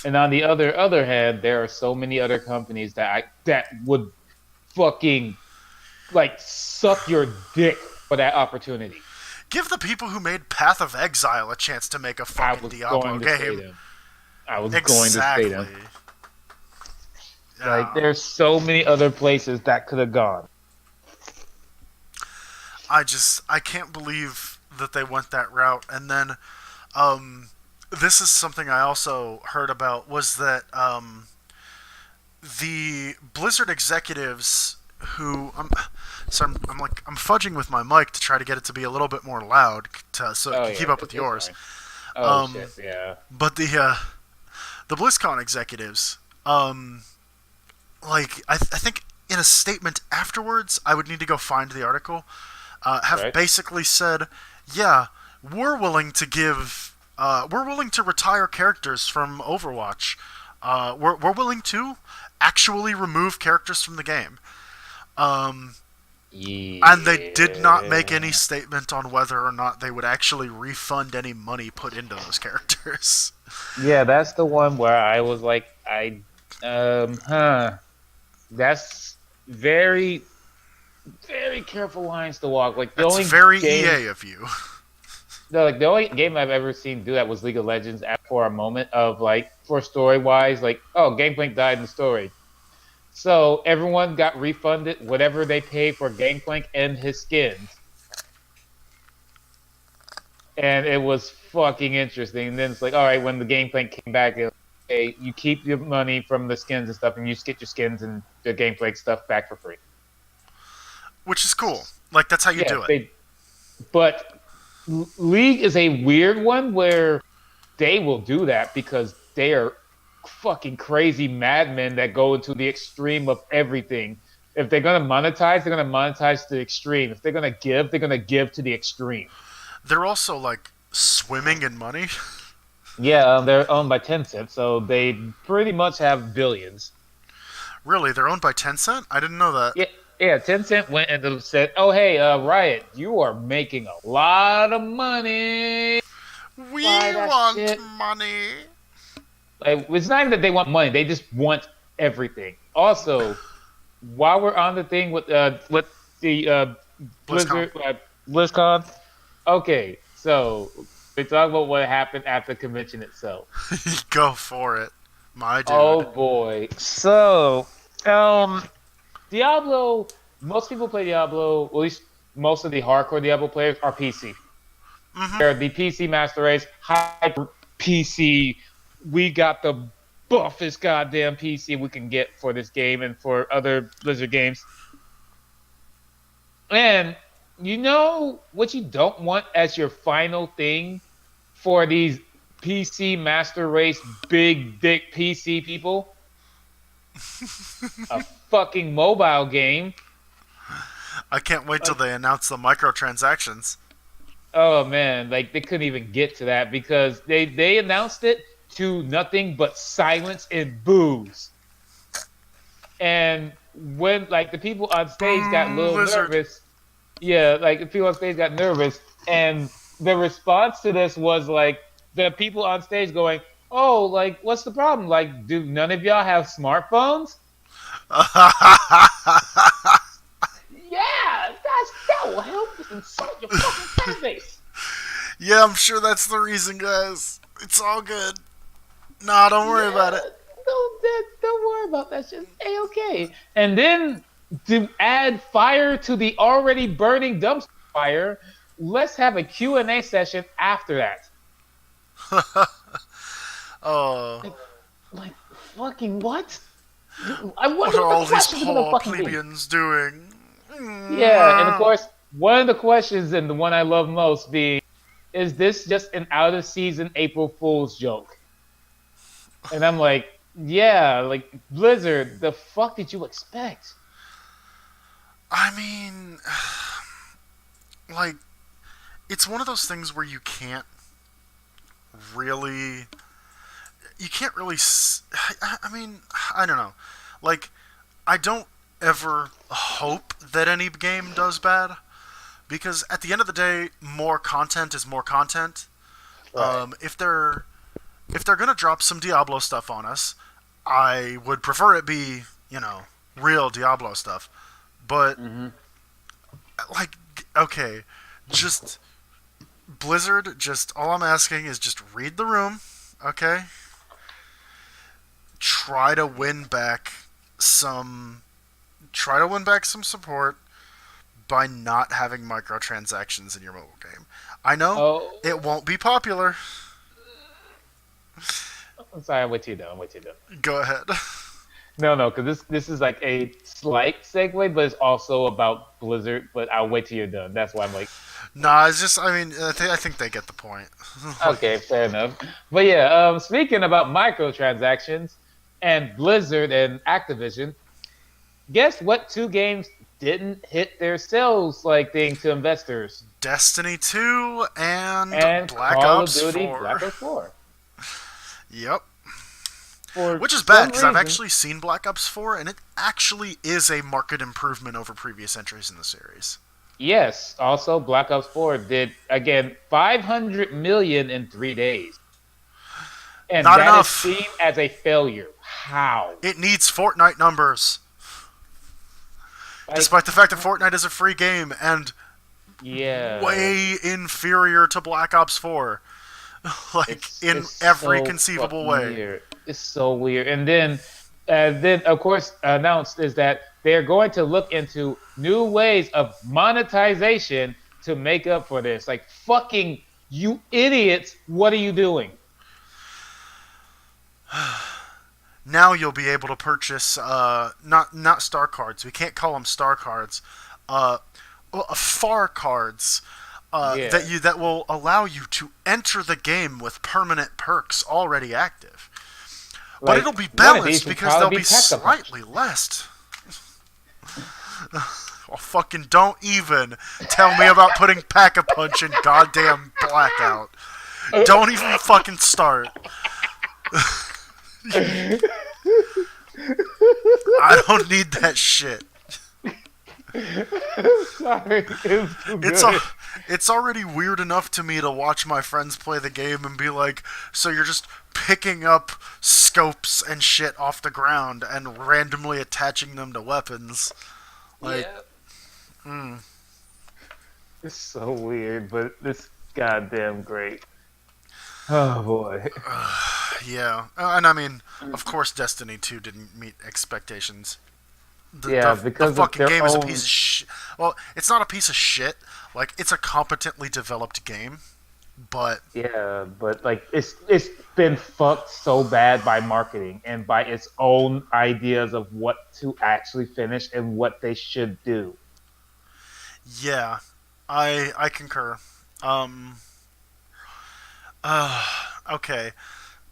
And on the other hand, there are so many other companies that would fucking like suck your dick for that opportunity. Give the people who made Path of Exile a chance to make a I fucking was Diablo going to say game. them. I was Exactly. going to say them. Yeah. Like, there's so many other places that could have gone. I can't believe that they went that route. And then, this is something I also heard about, was that the Blizzard executives who I'm fudging with my mic to try to get it to be a little bit more loud so it can keep up with it's yours. fine. Oh Um, shit, yeah. But the BlizzCon executives, I think in a statement afterwards, I would need to go find the article, have Right. basically said, yeah, we're willing to retire characters from Overwatch. We're willing to actually remove characters from the game. And they did not make any statement on whether or not they would actually refund any money put into those characters. Yeah, that's the one where I was like, That's very, very careful lines to walk. Like the That's only very game, EA of you. No, like the only game I've ever seen do that was League of Legends. For a moment of like, for story wise, like, oh, Gangplank died in the story, so everyone got refunded whatever they paid for Gangplank and his skins, and it was fucking interesting. And then it's like, all right, when the Gangplank came back, hey, you keep your money from the skins and stuff, and you just get your skins and the Gangplank stuff back for free. Which is cool. Like, that's how you do it. But League is a weird one where they will do that because they are fucking crazy madmen that go into the extreme of everything. If they're going to monetize, they're going to monetize to the extreme. If they're going to give, they're going to give to the extreme. They're also, like, swimming in money. Yeah, they're owned by Tencent, so they pretty much have billions. Really? They're owned by Tencent? I didn't know that. Yeah, Tencent went and said, oh, hey, Riot, you are making a lot of money. We Buy that want shit. money. Like, it's not even that they want money; they just want everything. Also, while we're on the thing with the Blizzard BlizzCon, okay, so we talk about what happened at the convention itself. Go for it, my dude. Oh boy! So, Diablo. Most people play Diablo. At least most of the hardcore Diablo players are PC. Hmm. They're the PC master race, hyper PC. We got the buffest goddamn PC we can get for this game and for other Blizzard games. And you know what you don't want as your final thing for these PC master race big dick PC people? A fucking mobile game. I can't wait till Like, they announce the microtransactions. oh man, like they couldn't even get to that because they announced it to nothing but silence and boos. And when like the people on stage got a Boo, little Lizard. nervous, yeah, like the people on stage got nervous, and the response to this was like the people on stage going, "Oh, like what's the problem? Like, do none of y'all have smartphones?" Yeah, that will help just insult your fucking fan base. Yeah, I'm sure that's the reason, guys. It's all good. Nah, don't worry about it. Yeah, don't worry about that shit. Hey, okay. And then to add fire to the already burning dumpster fire, let's have a Q&A session after that. Oh, Like, like fucking what? I what wonder are what all the these questions are gonna poor fucking be. plebeians doing? Yeah, and of course, one of the questions and the one I love most being, is this just an out of season April Fool's joke? And I'm like, yeah, like Blizzard, the fuck did you expect? I mean, like, it's one of those things where really, you can't really. I mean, I don't know. Like, I don't ever hope that any game does bad because at the end of the day, more content is more content. Right. If they're gonna drop some Diablo stuff on us, I would prefer it be real Diablo stuff. But Mm-hmm. like, okay, just Blizzard. Just all I'm asking is just read the room, okay? Try to win back some. Try to win back some support by not having microtransactions in your mobile game. I know Oh, it won't be popular. I'm sorry. I'm with you though. I'm with you though. Go ahead. No, because this is like a slight segue, but it's also about Blizzard. But I'll wait till you're done. That's why I'm like, Nah, it's just. I mean, I think they get the point. Like, okay, fair enough. But yeah, speaking about microtransactions and Blizzard and Activision, guess what? Two games didn't hit their sales like thing to investors, Destiny 2 and and Black Call of Ops Duty 4. Black Ops 4. Yep. For Which is bad some because I've reason, actually seen Black Ops 4 and it actually is a market improvement over previous entries in the series. yes. Also, Black Ops 4 did again 500 million in 3 days, and Not that is enough. seen as a failure. How? It needs Fortnite numbers. Like, Despite the fact that Fortnite is a free game and yeah, way inferior to Black Ops 4. Like, in it's every so conceivable fucking way. weird. It's so weird. And then of course announced is that they're going to look into new ways of monetization to make up for this. Like fucking you idiots, what are you doing? Now you'll be able to purchase not star cards. We can't call them star cards. Uh, far cards Yeah. that will allow you to enter the game with permanent perks already active. But it'll Like be one of these balanced should because they'll probably be be pack a punch. slightly less. Oh, fucking don't even tell me about putting Pack-a-Punch in goddamn Blackout. Don't even fucking start. I don't need that shit. Sorry, it was too It's good. it's already weird enough to me to watch my friends play the game and be like, so you're just picking up scopes and shit off the ground and randomly attaching them to weapons. Like, Yeah. mm, It's so weird, but it's goddamn great. Oh boy. yeah. And I mean, of course Destiny 2 didn't meet expectations. The, Yeah, the, the because of fucking their game is a piece own. of shit. Well, it's not a piece of shit. Like, it's a competently developed game, but Yeah, but like it's been fucked so bad by marketing and by its own ideas of what to actually finish and what they should do. yeah, I concur. Um, uh, okay,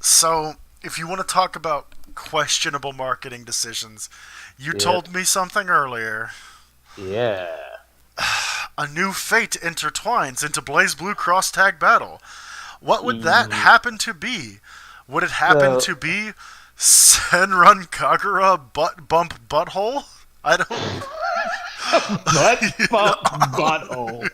so if you want to talk about questionable marketing decisions, you Yep. told me something earlier. Yeah. A new fate intertwines into Blaze Blue Cross Tag Battle. What would that E- happen to be? Would it happen So to be Senrun Kagura Butt Bump Butthole? I don't. butt bump butthole.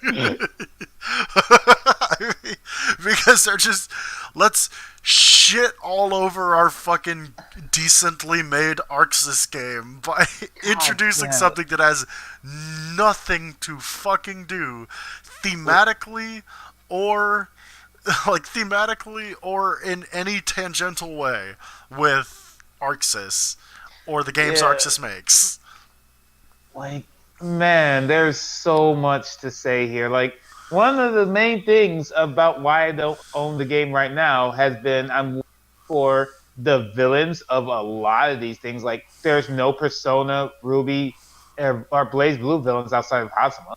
I mean, because they're just, let's shit all over our fucking decently made Arxis game by God introducing damn it. something that has nothing to fucking do thematically or or in any tangential way with Arxis or the games Yeah, Arxis makes. like man, there's so much to say here. Like one of the main things about why I don't own the game right now has been I'm looking for the villains of a lot of these things. Like there's no Persona, Ruby, or Blaze Blue villains outside of Hazama.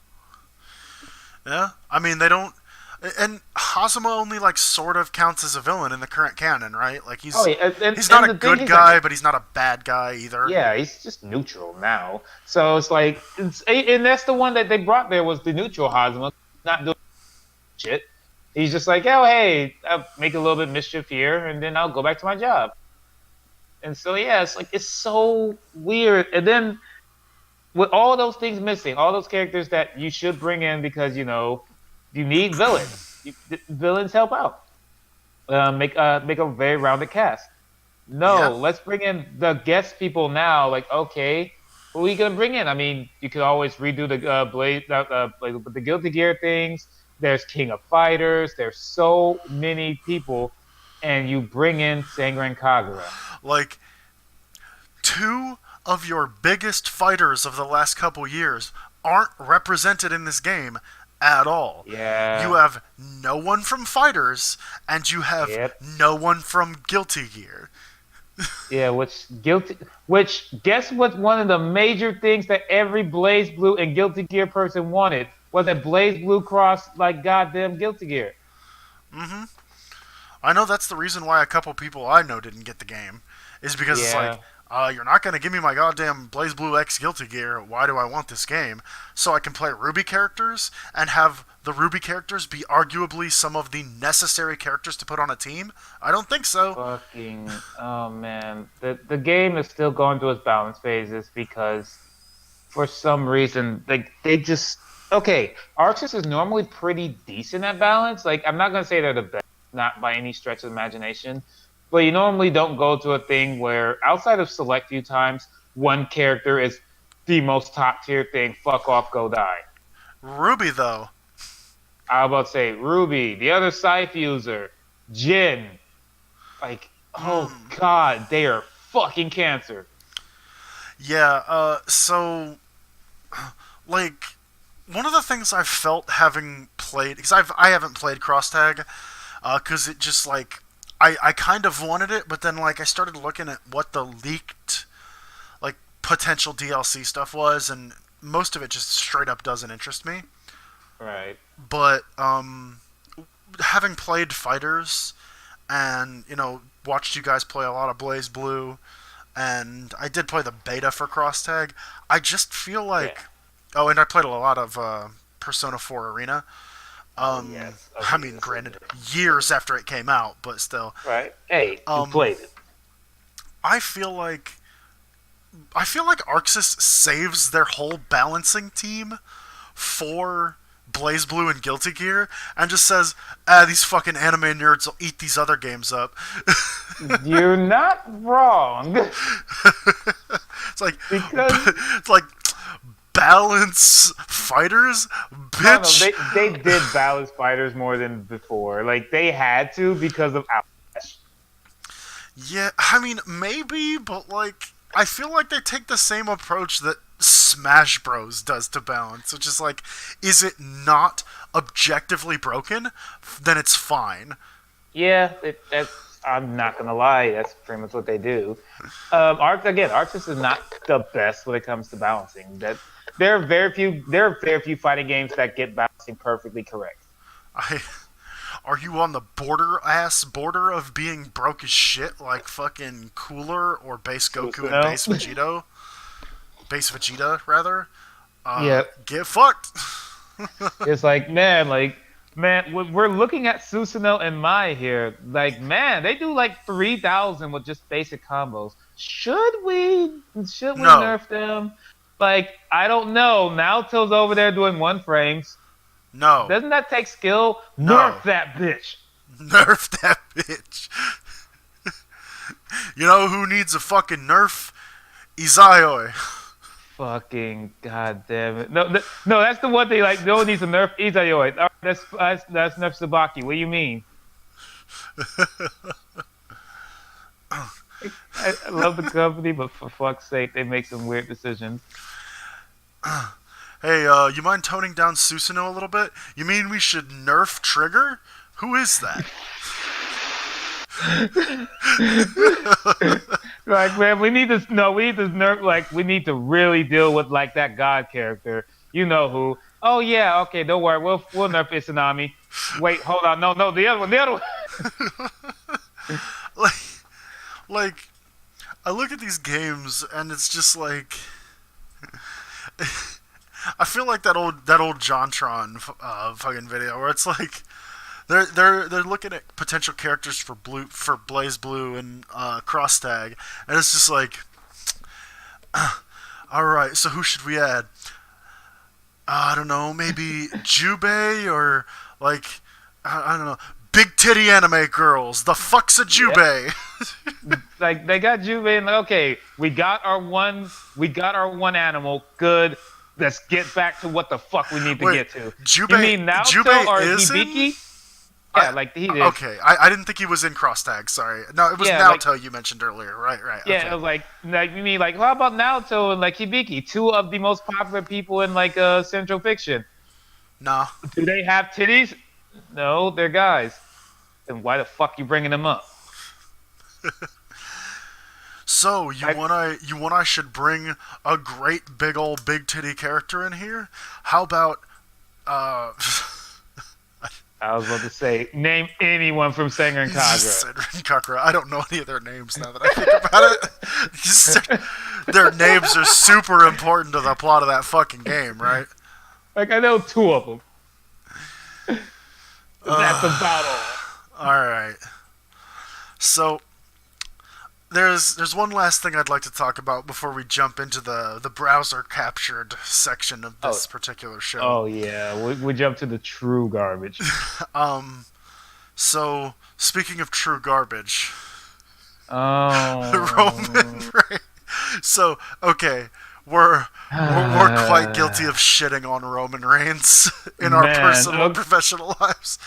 Yeah, I mean they don't, and Hazama only like sort of counts as a villain in the current canon, right? Like Oh he's yeah, he's not and a the thing good is like guy, but he's not a bad guy either. yeah, he's just neutral now. So it's like and that's the one that they brought there was the neutral Hazama, not doing shit. He's just like, oh hey, I'll make a little bit mischief here, and then I'll go back to my job. And so yeah, it's like it's so weird. And then with all those things missing, all those characters that you should bring in because you need villains. Villains help out. Make a very rounded cast. Yeah, No, let's bring in the guest people now. Like, okay, who are you gonna bring in? I mean, you could always redo the the Guilty Gear things. There's King of Fighters. There's so many people, and you bring in Sangren Kagura. like two of your biggest fighters of the last couple years aren't represented in this game at all. You Yeah, have no one from Fighters, and you have yep, no one from Guilty Gear. yeah. Which guess what? One of the major things that every Blaze Blue and Guilty Gear person wanted was a Blaze Blue cross like goddamn Guilty Gear. Mm-hmm. I know that's the reason why a couple people I know didn't get the game, is because it's like, Yeah, you're not going to give me my goddamn Blaze Blue X Guilty Gear. Why do I want this game? So I can play Ruby characters and have the Ruby characters be arguably some of the necessary characters to put on a team? I don't think so. fucking oh man, the game is still going through its balance phases because for some reason like they just okay. Arxis is normally pretty decent at balance. Like I'm not gonna say they're the best, not by any stretch of the imagination, but you normally don't go to a thing where outside of select few times one character is the most top tier thing. Fuck off, go die. Ruby, though. I was about to say Ruby, the other Scythe user, Jin. Like, oh Hmm. god, they are fucking cancer. Yeah, like, one of the things I've felt having played, because I haven't played Cross Tag, because it just, like, I kind of wanted it, but then, like, I started looking at what the leaked, like, potential DLC stuff was, and most of it just straight up doesn't interest me. Right. But, having played Fighters, and, watched you guys play a lot of Blaze Blue, and I did play the beta for Cross Tag, I just feel Yeah. like, oh, and I played a lot of Persona 4 Arena. Oh yes. I Okay, mean, so granted, good. years after it came out, but still. Right. Hey, you Um, played it. I feel like Arxis saves their whole balancing team for Blaze Blue and Guilty Gear, and just says, these fucking anime nerds will eat these other games up. You're not wrong. It's like, Because it's like balance fighters, no, bitch. they did balance fighters more than before. Like they had to because of Outlash. Yeah, I mean maybe, but like I feel like they take the same approach that Smash Bros does to balance, which is like, is it not objectively broken? Then it's fine. Yeah, that's. I'm not gonna lie. That's pretty much what they do. Arceus is not the best when it comes to balancing. That there are very few fighting games that get balancing perfectly correct. I Are you on the border of being broke as shit like fucking Cooler or Base Goku and Susanoo. Base Vegeta rather? Yep. Get fucked. It's man, we're looking at Susanoo and Mai here. Like, man, they do like 3,000 with just basic combos. Should we No, nerf them? Like, I don't know. Naoto's over there doing one frames. no, Doesn't that take skill? no. Nerf that bitch. Nerf that bitch. You know who needs a fucking nerf? Izayoi. Fucking goddamn it! No, that's the one thing. Like, no one needs to nerf Izayoi. All right, that's nerf Sabaki. What do you mean? I love the company, but for fuck's sake, they make some weird decisions. Hey, you mind toning down Susanoo a little bit? You mean we should nerf Trigger? Who is that? Like, man, we need to nerf. Like, we need to really deal with like that god character. You know who? Oh yeah, okay, don't worry. We'll nerf Izanami. Wait, hold on. No, the other one. like, like, I look at these games and it's just like, I feel like that old JonTron fucking video where it's like they're looking at potential characters for Blaze Blue and Cross Tag, and it's just like, all right, so who should we add? I don't know, maybe Jubei or like I don't know, big titty anime girls. The fuck's a Jubei? Yep. Like, they got Juve and like, okay, we got our one animal. Good. Let's get back to what the fuck we need to get to. Jubei, You mean Naoto Jubei or is Hibiki? In? Yeah, like he did. Okay, I didn't think he was in Cross Tag. Sorry, no, it was Naoto you mentioned earlier. Right. Yeah, Okay. it was like you mean like, how about Naoto and like Hibiki, two of the most popular people in like Central Fiction? Nah. Do they have titties? No, they're guys. Then why the fuck you bringing them up? So you want I should bring a great big old big titty character in here? How about I was about to say, name anyone from Senran Kagura. Senran Kagura? I don't know any of their names now that I think about it. Their names are super important to the plot of that fucking game, right? Like, I know two of them. That's about all. All right. So there's one last thing I'd like to talk about before we jump into the browser captured section of this particular show. Oh yeah, we jump to the true garbage. So speaking of true garbage, Oh, Roman Reigns. So okay, we're quite guilty of shitting on Roman Reigns in our personal and professional lives.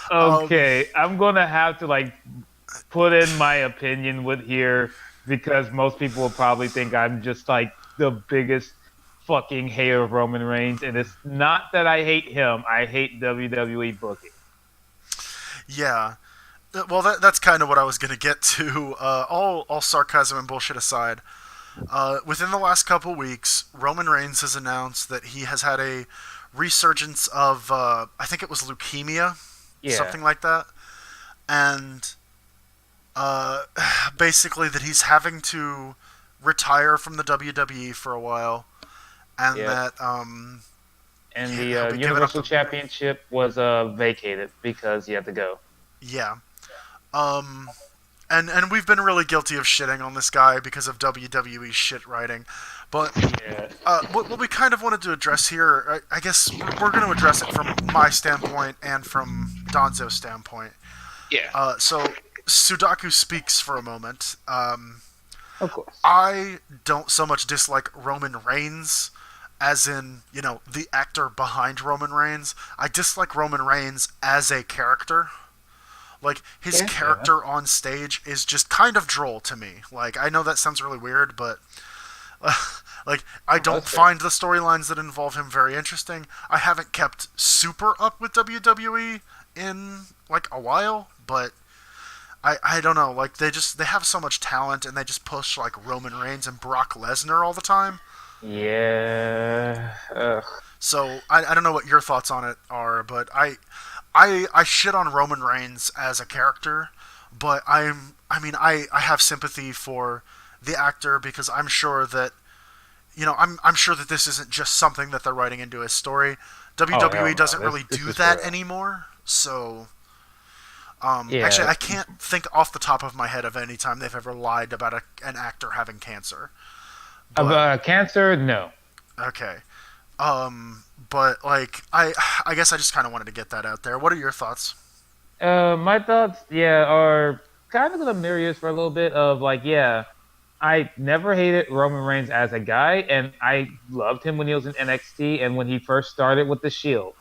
Okay, I'm gonna have to like put in my opinion with here because most people will probably think I'm just like the biggest fucking hater of Roman Reigns, and it's not that I hate him. I hate WWE booking. Yeah. Well, that's kind of what I was going to get to. All sarcasm and bullshit aside, within the last couple weeks, Roman Reigns has announced that he has had a resurgence of, I think it was leukemia, something like that, and basically that he's having to retire from the WWE for a while, and that and the Universal Championship was vacated because he had to go. Yeah. And we've been really guilty of shitting on this guy because of WWE shit writing. But what we kind of wanted to address here, I guess we're going to address it from my standpoint and from Donzo's standpoint. Yeah. So Sudaku speaks for a moment. Of course. I don't so much dislike Roman Reigns as in, you know, the actor behind Roman Reigns. I dislike Roman Reigns as a character. Like his Yeah, fair enough. character on stage is just kind of droll to me. Like I know that sounds really weird, but like I Oh, don't that's fair. find the storylines that involve him very interesting. I haven't kept super up with WWE in like a while, but I don't know. Like they have so much talent and they just push like Roman Reigns and Brock Lesnar all the time. Yeah. Ugh. So I don't know what your thoughts on it are, but I shit on Roman Reigns as a character, but I have sympathy for the actor because I'm sure that I'm sure that this isn't just something that they're writing into his story. Oh WWE hell no. doesn't really This do is for that real. anymore, so actually Yeah. I can't think off the top of my head of any time they've ever lied about an actor having cancer. But Cancer? No. okay, but like I guess I just kind of wanted to get that out there. What are your thoughts? My thoughts, yeah, are kind of gonna mirror yours for a little bit of like, yeah, I never hated Roman Reigns as a guy, and I loved him when he was in NXT and when he first started with the Shield,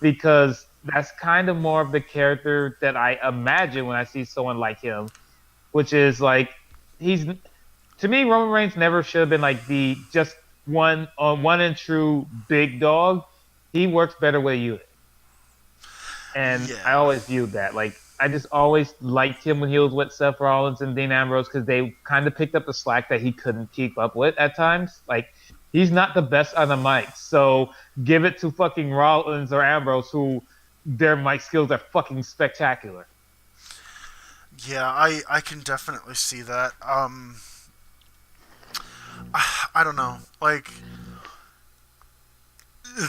because that's kind of more of the character that I imagine when I see someone like him, which is like he's to me, Roman Reigns never should have been like the just one and true big dog. He works better with you. And I Yeah. always viewed that. Like, I just always liked him when he was with Seth Rollins and Dean Ambrose because they kind of picked up the slack that he couldn't keep up with at times. Like, he's not the best on the mic. So give it to fucking Rollins or Ambrose, who their mic skills are fucking spectacular. Yeah, I can definitely see that. I don't know. Like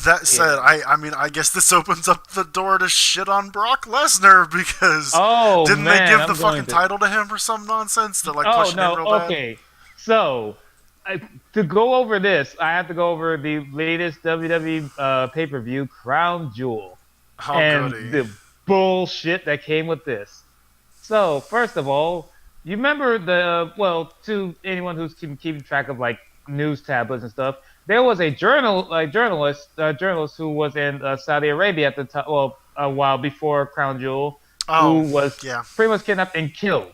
that said, Yeah. I guess this opens up the door to shit on Brock Lesnar because Oh didn't they man, give the I'm going fucking to. title to him for some nonsense? They're like Oh pushing him no. real bad. Okay. So to go over this, I have to go over the latest WWE pay per view, Crown Jewel, Oh and goody. the bullshit that came with this. So, first of all, you remember well, to anyone who's keeping track of like news tablets and stuff, there was a journalist who was in Saudi Arabia at the time, well, a while before Crown Jewel, who Oh was yeah, pretty much kidnapped and killed.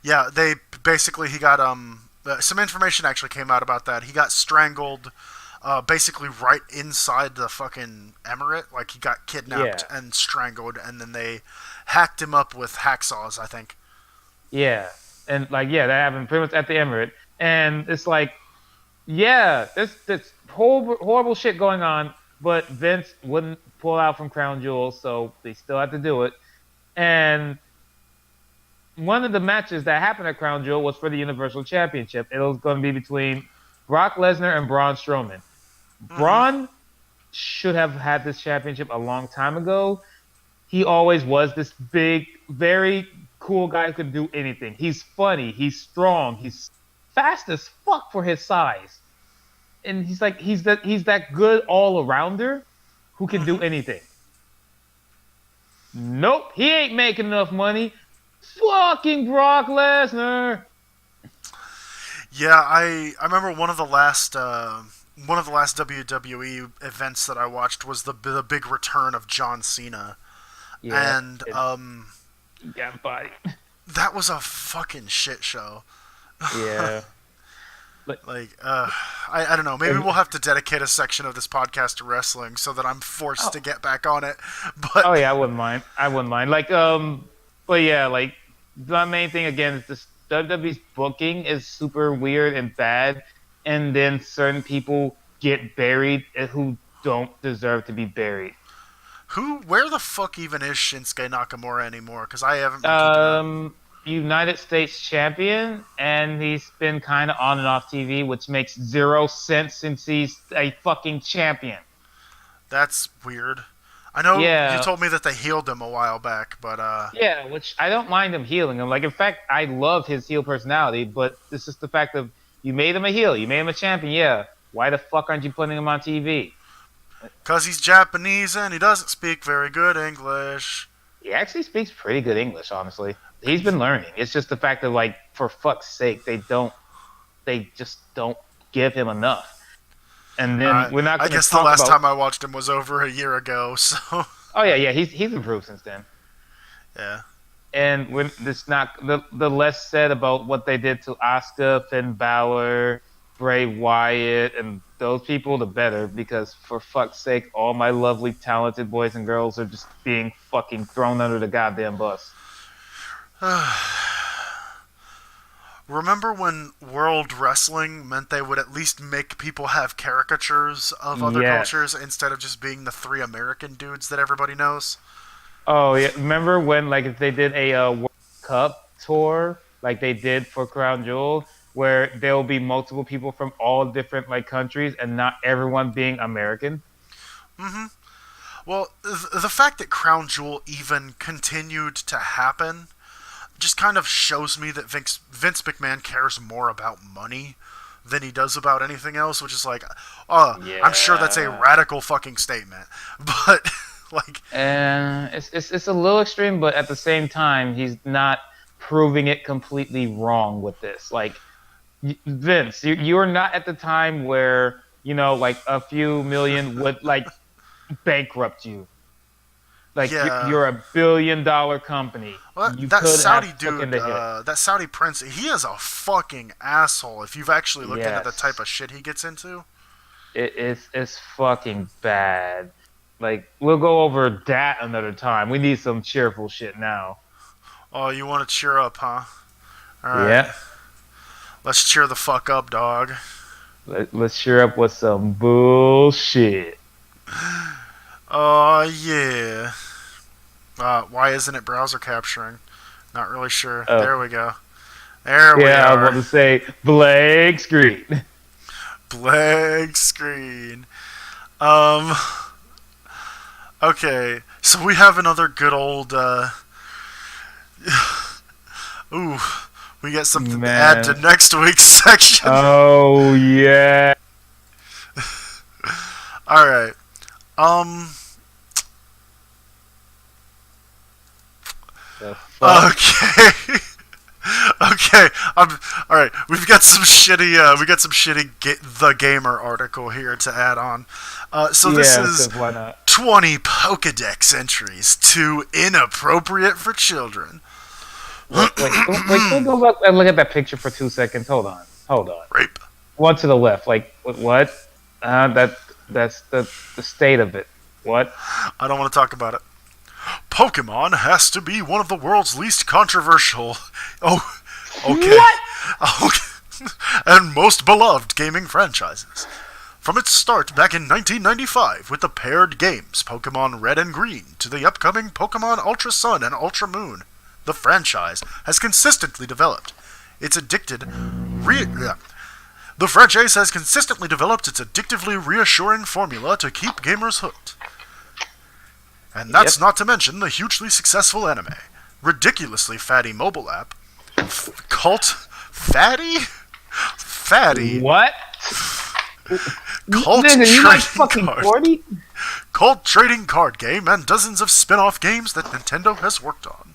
yeah. They basically he got some information actually came out about that. He got strangled. Basically, right inside the fucking emirate, like he got kidnapped Yeah, and strangled, and then they hacked him up with hacksaws. I think. yeah, and like yeah, that happened pretty much at the Emirate, and it's like yeah, this horrible shit going on, but Vince wouldn't pull out from Crown Jewel, so they still had to do it. And one of the matches that happened at Crown Jewel was for the Universal Championship. It was going to be between Brock Lesnar and Braun Strowman. Mm-hmm. Braun should have had this championship a long time ago. He always was this big, very cool guy who could do anything. He's funny, he's strong, he's fast as fuck for his size. And he's that good all arounder who can do Mm-hmm. anything. Nope, he ain't making enough money. Fucking Brock Lesnar. Yeah, I remember one of the last WWE events that I watched was the big return of John Cena, Yeah, and he got body. that was a fucking shit show. Yeah, like Like, I don't know. Maybe and, we'll have to dedicate a section of this podcast to wrestling so that I'm forced to oh, get back on it. But oh yeah, I wouldn't mind. I wouldn't mind. But yeah, like the main thing again is this WWE's booking is super weird and bad, and then certain people get buried who don't deserve to be buried. where the fuck even is Shinsuke Nakamura anymore? Because I haven't been keeping up. United States champion, and he's been kind of on and off TV, which makes zero sense since he's a fucking champion. That's weird. I know you Yeah, told me that they healed him a while back, but yeah, which I don't mind him healing him. Like, in fact, I love his heel personality, but this is the fact of you made him a heel, you made him a champion. Yeah, why the fuck aren't you putting him on TV? because he's Japanese and he doesn't speak very good English. He actually speaks pretty good English, honestly. He's been learning. It's just the fact that, like, for fuck's sake, they just don't give him enough. And then we're not I going to guess the talk last about. time I watched him was over a year ago, so Oh yeah, yeah, he's improved since then. yeah. And when this not the less said about what they did to Asuka, Finn Balor, Bray Wyatt, and those people, the better. Because for fuck's sake, all my lovely, talented boys and girls are just being fucking thrown under the goddamn bus. Remember when World Wrestling meant they would at least make people have caricatures of other Yes. cultures instead of just being the three American dudes that everybody knows? Oh yeah. Remember when like if they did a World Cup tour like they did for Crown Jewel, where there will be multiple people from all different like countries and not everyone being American? Mm-hmm. Well, the fact that Crown Jewel even continued to happen just kind of shows me that Vince McMahon cares more about money than he does about anything else, which is like, I'm sure that's a Yeah. radical fucking statement, but like, And it's a little extreme, but at the same time, he's not proving it completely wrong with this. Like Vince, you're not at the time where like a few million would like bankrupt you. Like yeah. you're $1 billion company. Well, You that could have Saudi taken dude, the hit. that Saudi prince, he is a fucking asshole. If you've actually looked into the type Yes, of shit he gets into. it's fucking bad. Like we'll go over that another time. We need some cheerful shit now. Oh, you want to cheer up, huh? All right, Yeah. let's cheer the fuck up, dog. Let's cheer up with some bullshit. Oh yeah. Why isn't it browser capturing? Not really sure. Oh, There we go. There we yeah, I was about are. to say blank screen. Blank screen. Um. Okay, so we have another good old. Ooh, we got something to add to Man. next week's section. Oh, yeah. All right. Um. The fuck? Okay. Okay. All right. We've got some shitty. We got some shitty the gamer article here to add on. So this Yeah, is because why not? 20 Pokedex entries too inappropriate for children. Wait, can we go back and look at that picture for 2 seconds? Hold on. Hold on. Rape. One to the left. Like, what? That's the state of it. What? I don't want to talk about it. Pokemon has to be one of the world's least controversial. Oh, okay. What? Okay. And most beloved gaming franchises. From its start back in 1995 with the paired games Pokemon Red and Green to the upcoming Pokemon Ultra Sun and Ultra Moon, the franchise has consistently developed. It's addicted. The franchise has consistently developed its addictively reassuring formula to keep gamers hooked. And that's Yep. not to mention the hugely successful anime, ridiculously fatty mobile app, cult fatty, fatty What? cult Nigga, you like trading fucking card, 40? cult trading card game, and dozens of spin-off games that Nintendo has worked on.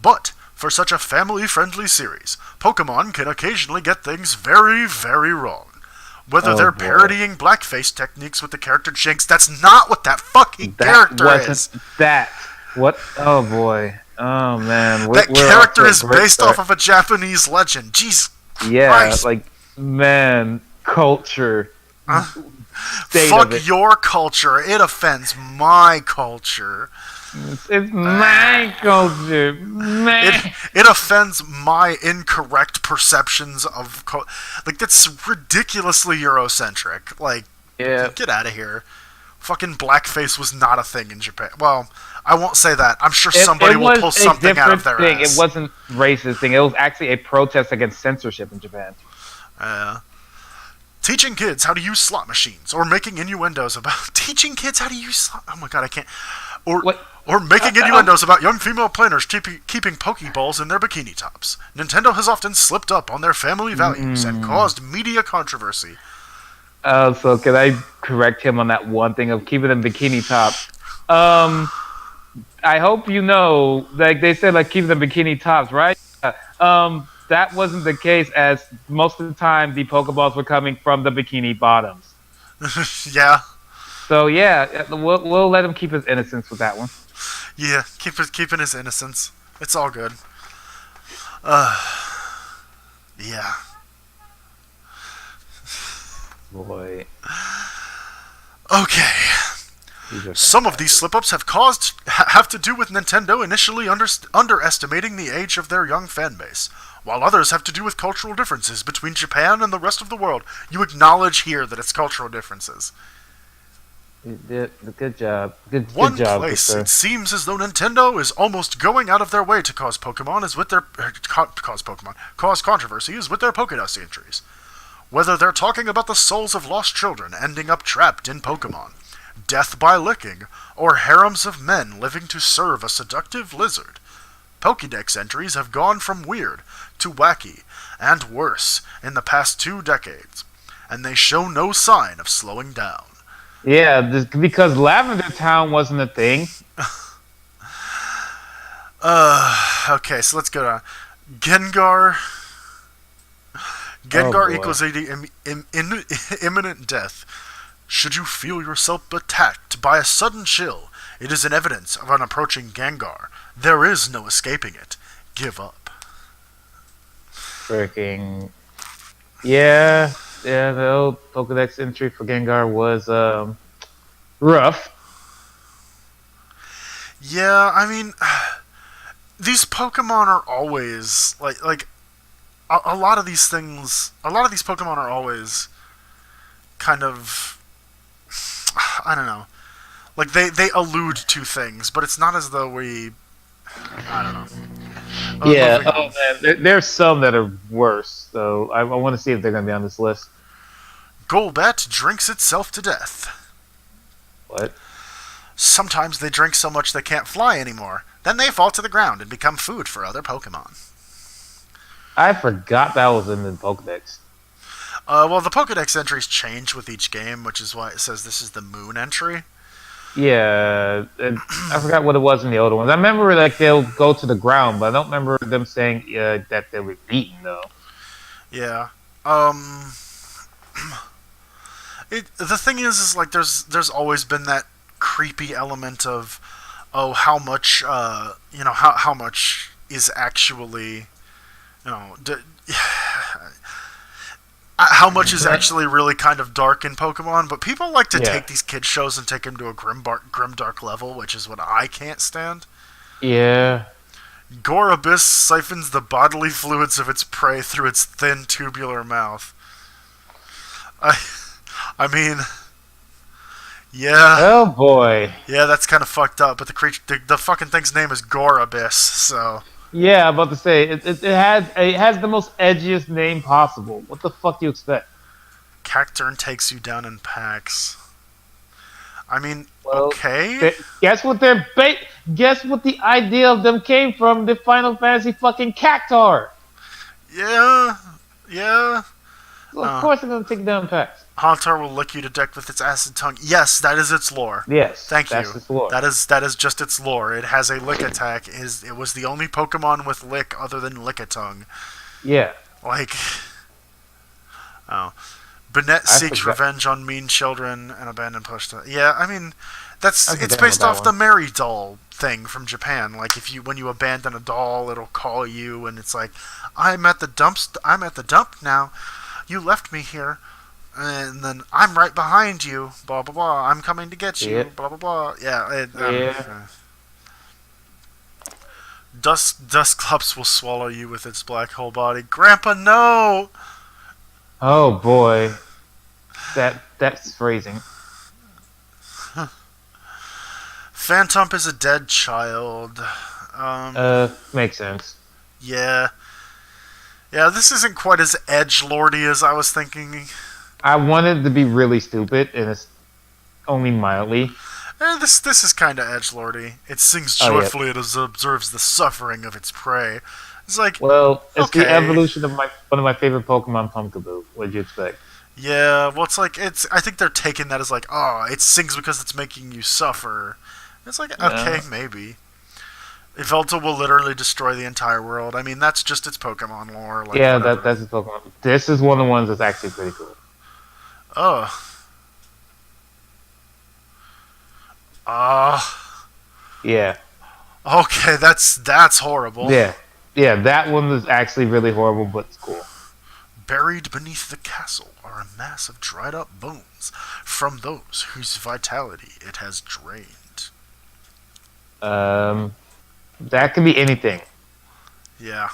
But for such a family-friendly series, Pokemon can occasionally get things very, very wrong. Whether Oh they're boy. parodying blackface techniques with the character Jinx, that's not what that fucking That character is. wasn't that. What? Oh boy. Oh man. That We're off character to a is great based start. off of a Japanese legend. Jesus Yeah, Christ. like man, culture, Uh, state Fuck of it. your culture. It offends my culture. It's my culture, It man. it offends my incorrect perceptions of like that's ridiculously Eurocentric. Like, Yeah, get out of here. Fucking blackface was not a thing in Japan. Well, I won't say that. I'm sure somebody it will was pull a something out different of their thing. It ass. wasn't racist thing. It was actually a protest against censorship in Japan. Uh, Teaching kids how to use slot machines, or making innuendos about teaching kids how to use slot. Oh my god, I can't. Or What? or making innuendos about young female players keeping Pokeballs in their bikini tops. Nintendo has often slipped up on their family values and caused media controversy. So can I correct him on that one thing of keeping them bikini top? Um, I hope you know, like they said, like keeping them bikini tops, right? That wasn't the case, as most of the time the Pokeballs were coming from the bikini bottoms. Yeah, So yeah, we'll let him keep his innocence with that one. Yeah, keeping his innocence. It's all good. Uh, yeah. Boy, Okay. these are Some of these fantastic. slip-ups have to do with Nintendo initially underestimating the age of their young fan base, while others have to do with cultural differences between Japan and the rest of the world. You acknowledge here that it's cultural differences. You did good job. Good One job, good place it sir. seems as though Nintendo is almost going out of their way to cause Pokemon is with their cause controversy is with their Pokédex entries. Whether they're talking about the souls of lost children ending up trapped in Pokemon, death by licking, or harems of men living to serve a seductive lizard, Pokédex entries have gone from weird to wacky and worse in the past 2 decades, and they show no sign of slowing down. Yeah, because Lavender Town wasn't a thing. Okay, so let's go to Gengar. Oh Gengar boy. equals imminent death. Should you feel yourself attacked by a sudden chill, it is an evidence of an approaching Gengar. There is no escaping it. Give up. Freaking yeah, yeah. The old Pokedex entry for Gengar was rough. Yeah, I mean, these Pokemon are always like a lot of these things. A lot of these Pokemon are always kind of, I don't know. Like they allude to things, but it's not as though we. I don't know. Yeah. Moving Oh on. man, there's some that are worse. So I want to see if they're gonna be on this list. Golbat drinks itself to death. What? Sometimes they drink so much they can't fly anymore. Then they fall to the ground and become food for other Pokemon. I forgot that was in the Pokedex. Well, the Pokedex entries change with each game, which is why it says this is the Moon entry. Yeah, and I forgot what it was in the older ones. I remember like they'll go to the ground, but I don't remember them saying that they were beaten though. Yeah. The thing is like there's always been that creepy element of, oh, how much how much is actually, you know, how much is actually really kind of dark in Pokemon, but people like to Yeah, take these kid shows and take them to a grimdark level, which is what I can't stand. yeah. Gorebyss siphons the bodily fluids of its prey through its thin tubular mouth. I, I mean, yeah, Oh boy. yeah, that's kind of fucked up. But the fucking thing's name is Gorebyss, so Yeah, I'm about to say it has the most edgiest name possible. What the fuck do you expect? Cacturn takes you down in packs. I mean, Well, okay, guess what guess what the idea of them came from? The Final Fantasy fucking Cactar. yeah, yeah. So of Uh, course they're gonna take down packs. Haunter will lick you to death with its acid tongue. Yes, that is its lore. Yes, Thank that's you. the lore. That is just its lore. It has a lick attack. It was the only Pokemon with lick other than Lickitung. Yeah, Like, oh, Banette I seeks forgot. revenge on mean children and abandoned Pushta. Yeah, I mean, I it's forgot about based that off the one. Mary doll thing from Japan. Like, if you when you abandon a doll, it'll call you, and it's like, I'm at the dump now. You left me here, and then I'm right behind you. Blah blah blah. I'm coming to get you. Yeah, Blah blah blah. Yeah. yeah. Dusclops will swallow you with its black hole body. Grandpa, no. Oh boy, that's phrasing. Phantom is a dead child. Um, Makes sense. yeah. Yeah, this isn't quite as edge lordy as I was thinking. I wanted to be really stupid, and it's only mildly. This is kind of edge lordy. It sings Oh yeah. joyfully as it observes the suffering of its prey. It's like, Well, it's the okay, evolution of one of my favorite Pokemon, Pumpkaboo. What'd you expect? yeah. Well, it's like it's. I think they're taking that as like, oh, it sings because it's making you suffer. It's like, okay, No. maybe. Yveltal will literally destroy the entire world. I mean, that's just its Pokemon lore. Like, Yeah, whatever. that's a Pokemon. This is one of the ones that's actually pretty cool. Oh. Ah. Yeah. Okay, that's horrible. Yeah, yeah, that one was actually really horrible, but it's cool. Buried beneath the castle are a mass of dried up bones from those whose vitality it has drained. Um, that could be anything. Yeah,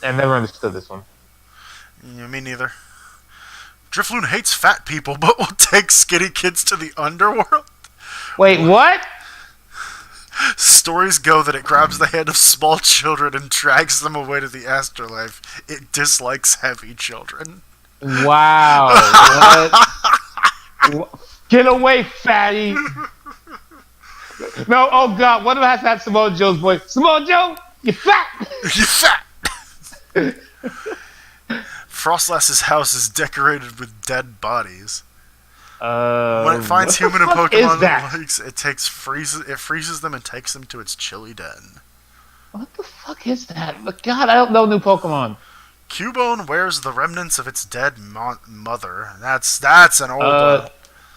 I never understood this one. yeah, me neither. Drifloon hates fat people, but will take skinny kids to the underworld. Wait, what? Stories go that it grabs the hand of small children and drags them away to the afterlife. It dislikes heavy children. Wow. What? Get away, fatty. No, oh God, what if I had Samoa Joe's voice? Samoa Joe, you fat. You fat! Frostlass's house is decorated with dead bodies. When it finds human and Pokemon likes, it freezes them and takes them to its chilly den. What the fuck is that? But God, I don't know new Pokemon. Cubone wears the remnants of its dead mother. That's an old one.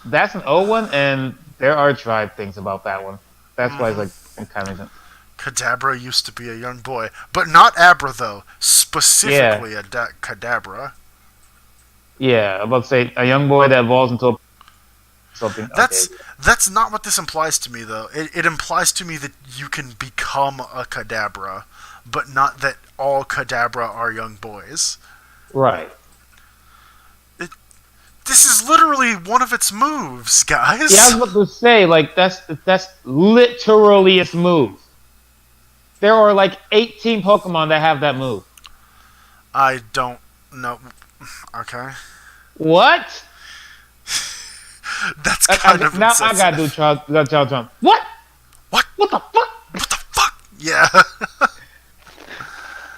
That's an old one, and there are tribe things about that one. That's why it's like kind of. Kadabra used to be a young boy, but not Abra though. Specifically a Kadabra. Yeah, I'm about to say a young boy that evolves into something. That's not what this implies to me though. It implies to me that you can become a Kadabra, but not that all Kadabra are young boys. Right. This is literally one of its moves, guys. Yeah, I was about to say, like, that's literally its move. There are like 18 Pokemon that have that move. I don't know. Okay. What? That's kind of now insensitive. I gotta do Charles Jump. What? What? What the fuck? What the fuck? Yeah.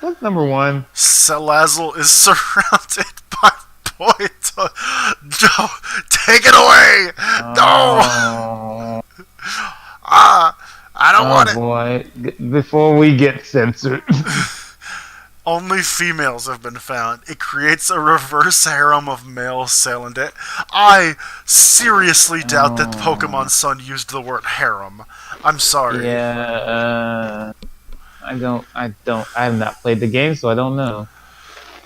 What's number one? Salazzle is surrounded by Poita. No, take it away. No. I don't want it. Boy, before we get censored. Only females have been found. It creates a reverse harem of males sailing it. I seriously doubt that Pokemon Sun used the word harem. I'm sorry. Yeah, I have not played the game, so I don't know.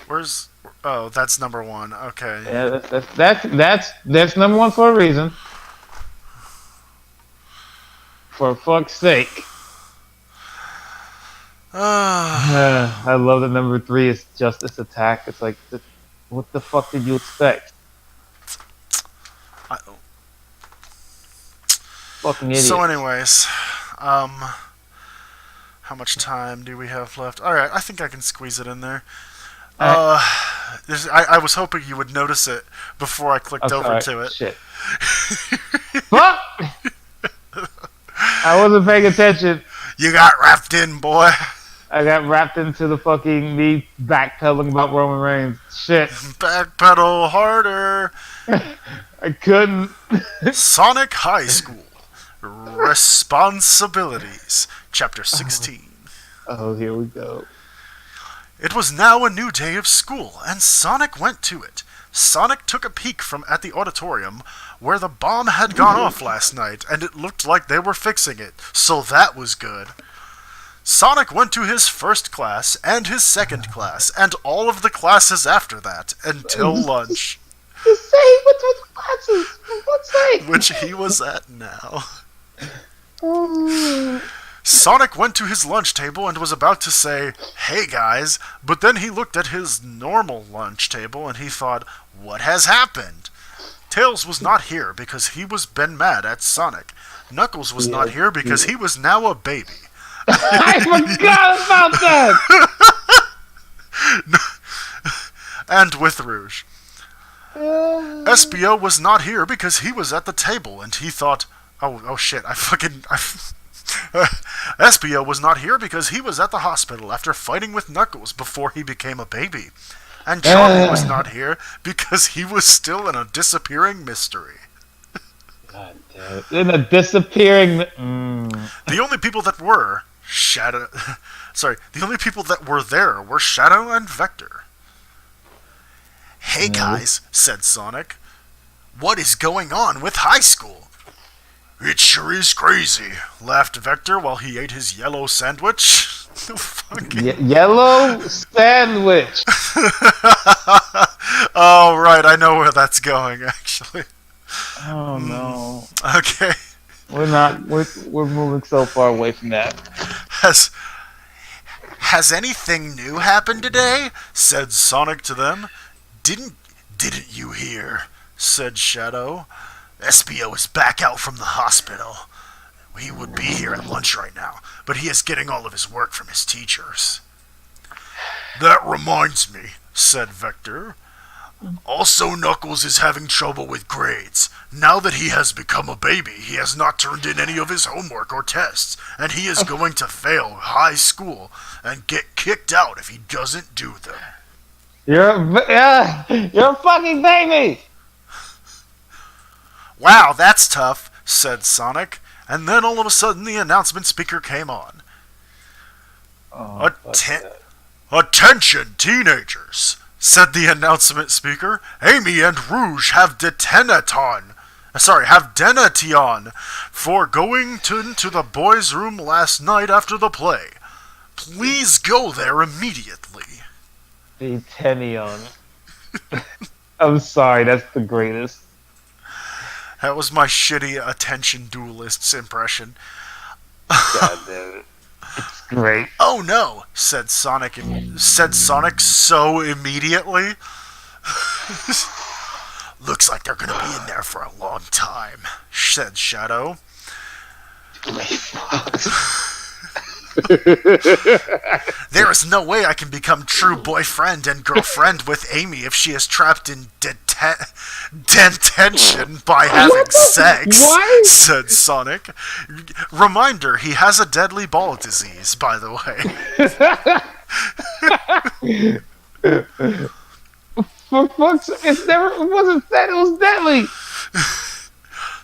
Where's... Oh, that's number one. Okay. Yeah, that's number one for a reason. For fuck's sake. I love that number 3 is Justice Attack. It's like, what the fuck did you expect? Fucking idiot. So anyways, how much time do we have left? Alright, I think I can squeeze it in there. I was hoping you would notice it before I clicked over to it. Shit. Fuck! I wasn't paying attention. You got wrapped in, boy. I got wrapped into the fucking me backpedaling about Roman Reigns. Shit. Backpedal harder. I couldn't. Sonic High School. Responsibilities. Chapter 16. Oh, here we go. It was now a new day of school, and Sonic went to it. Sonic took a peek at the auditorium where the bomb had gone off last night, and it looked like they were fixing it, so that was good. Sonic went to his first class, and his second class, and all of the classes after that, until lunch. The same with the classes, for fuck's sake. Which he was at now. Sonic went to his lunch table and was about to say, "Hey guys," but then he looked at his normal lunch table and he thought, "What has happened?" Tails was not here because he was been mad at Sonic. Knuckles was not here because he was now a baby. I forgot about that! And with Rouge. Espio was not here because he was at the table and he thought, oh shit, Espio was not here because he was at the hospital after fighting with Knuckles before he became a baby. And Charlie was not here because he was still in a disappearing mystery. God damn it. In a disappearing... The only people that were the only people that were there were Shadow and Vector. "Hey guys," said Sonic. "What is going on with high school?" It sure is crazy, laughed Vector while he ate his yellow sandwich. Fucking... Yellow sandwich. Oh, right, I know where that's going, actually. Oh no. Okay. We're not. We're moving so far away from that. Has Has anything new happened today? Said Sonic to them. Didn't you hear? Said Shadow. Espio is back out from the hospital. He would be here at lunch right now, but he is getting all of his work from his teachers. That reminds me, said Vector. Also, Knuckles is having trouble with grades. Now that he has become a baby, he has not turned in any of his homework or tests, and he is going to fail high school and get kicked out if he doesn't do them. You're a fucking baby! Wow, that's tough, said Sonic, and then all of a sudden the announcement speaker came on. Oh, Attention, teenagers, said the announcement speaker. Amy and Rouge have detention for going into the boys' room last night after the play. Please go there immediately. Detention. I'm sorry, that's the greatest. That was my shitty attention duelist's impression. God damn it. It's great. Oh no, said Sonic so immediately. Looks like they're gonna be in there for a long time, said Shadow. There is no way I can become true boyfriend and girlfriend with Amy if she is trapped in detention by having sex, said Sonic. Reminder, he has a deadly ball disease, by the way. For fuck's sake, it wasn't that, it was deadly!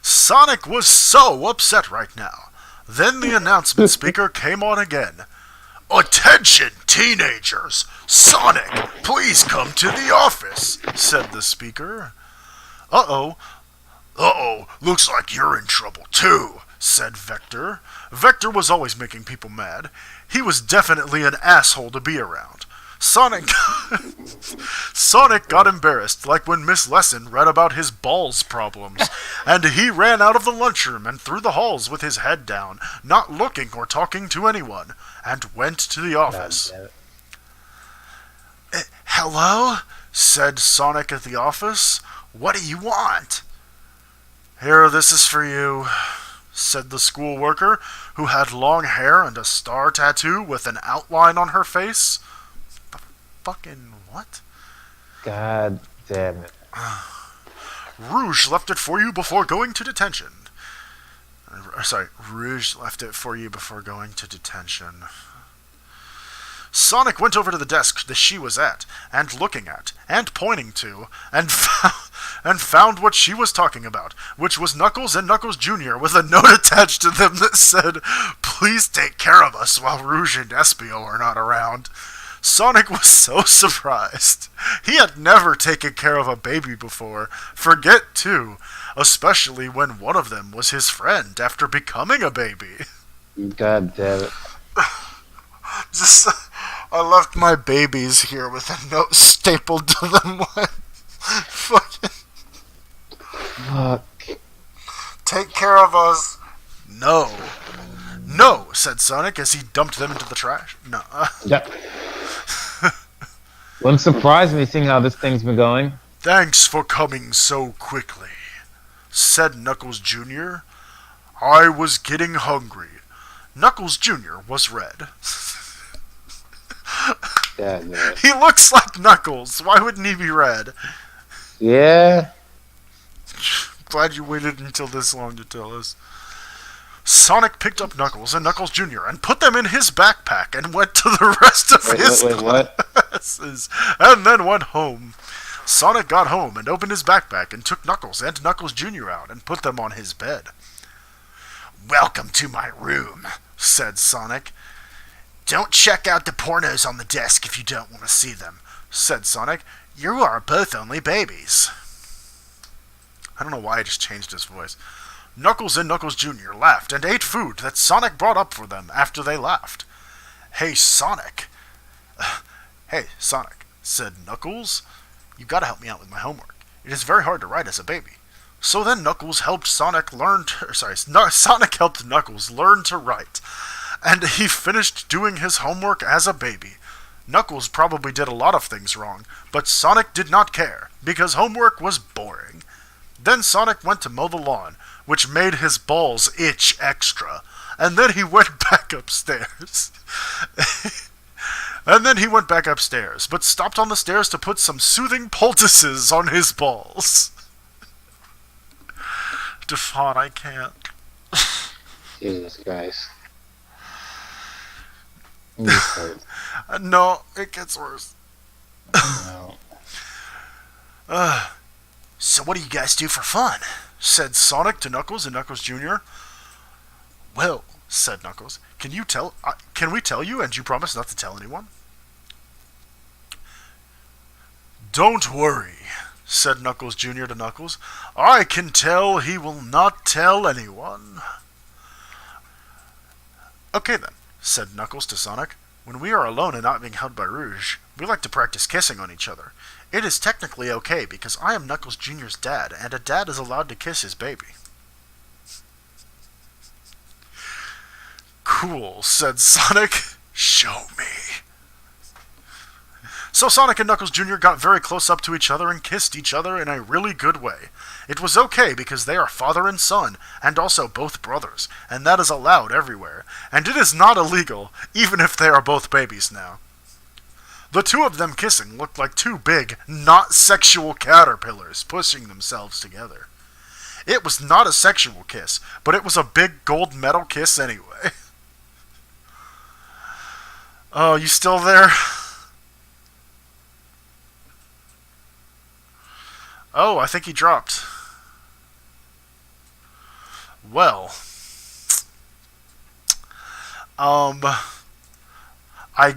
Sonic was so upset right now. Then the announcement speaker came on again. Attention, teenagers! Sonic, please come to the office, said the speaker. Uh-oh, looks like you're in trouble too, said Vector. Vector was always making people mad. He was definitely an asshole to be around. Sonic got embarrassed, like when Miss Lesson read about his balls problems, and he ran out of the lunchroom and through the halls with his head down, not looking or talking to anyone, and went to the office. Hello? Said Sonic at the office. What do you want? Here, this is for you, said the school worker, who had long hair and a star tattoo with an outline on her face. Fucking what? God damn it. Rouge left it for you before going to detention. Rouge left it for you before going to detention. Sonic went over to the desk that she was at, and looking at, and pointing to, and found what she was talking about, which was Knuckles and Knuckles Jr. with a note attached to them that said, "Please take care of us while Rouge and Espio are not around." Sonic was so surprised. He had never taken care of a baby before. Forget two, especially when one of them was his friend after becoming a baby. God damn it. I left my babies here with a note stapled to them. Fucking... Fuck. Take care of us. No, said Sonic as he dumped them into the trash. No. Yep. Wouldn't surprise me seeing how this thing's been going. Thanks for coming so quickly, said Knuckles Jr. I was getting hungry. Knuckles Jr. was red. Yeah, man. He looks like Knuckles. Why wouldn't he be red? Yeah. Glad you waited until this long to tell us. Sonic picked up Knuckles and Knuckles Jr. and put them in his backpack and went to the rest of his classes and then went home. Sonic got home and opened his backpack and took Knuckles and Knuckles Jr. out and put them on his bed. Welcome to my room, said Sonic. Don't check out the pornos on the desk if you don't want to see them, said Sonic. You are both only babies. I don't know why I just changed his voice. Knuckles and Knuckles Jr. laughed and ate food that Sonic brought up for them after they laughed. Hey, Sonic. Hey, Sonic, said Knuckles. You gotta help me out with my homework. It is very hard to write as a baby. So then Knuckles helped Sonic learn to, Sonic helped Knuckles learn to write. And he finished doing his homework as a baby. Knuckles probably did a lot of things wrong, but Sonic did not care, because homework was boring. Then Sonic went to mow the lawn, which made his balls itch extra, and then he went back upstairs. But stopped on the stairs to put some soothing poultices on his balls. Defon, I can't. Jesus Christ. No, it gets worse. No. So what do you guys do for fun? Said Sonic to Knuckles and Knuckles Jr. Well, said Knuckles, can we tell you and you promise not to tell anyone? Don't worry, said Knuckles Jr. to Knuckles. I can tell he will not tell anyone. Okay then, said Knuckles to Sonic. When we are alone and not being held by Rouge, we like to practice kissing on each other. It is technically okay because I am Knuckles Jr.'s dad, and a dad is allowed to kiss his baby. Cool, said Sonic. Show me. So Sonic and Knuckles Jr. got very close up to each other and kissed each other in a really good way. It was okay because they are father and son, and also both brothers, and that is allowed everywhere, and it is not illegal, even if they are both babies now. The two of them kissing looked like two big, not sexual caterpillars pushing themselves together. It was not a sexual kiss, but it was a big gold medal kiss anyway. Oh, you still there? Oh, I think he dropped. Well, I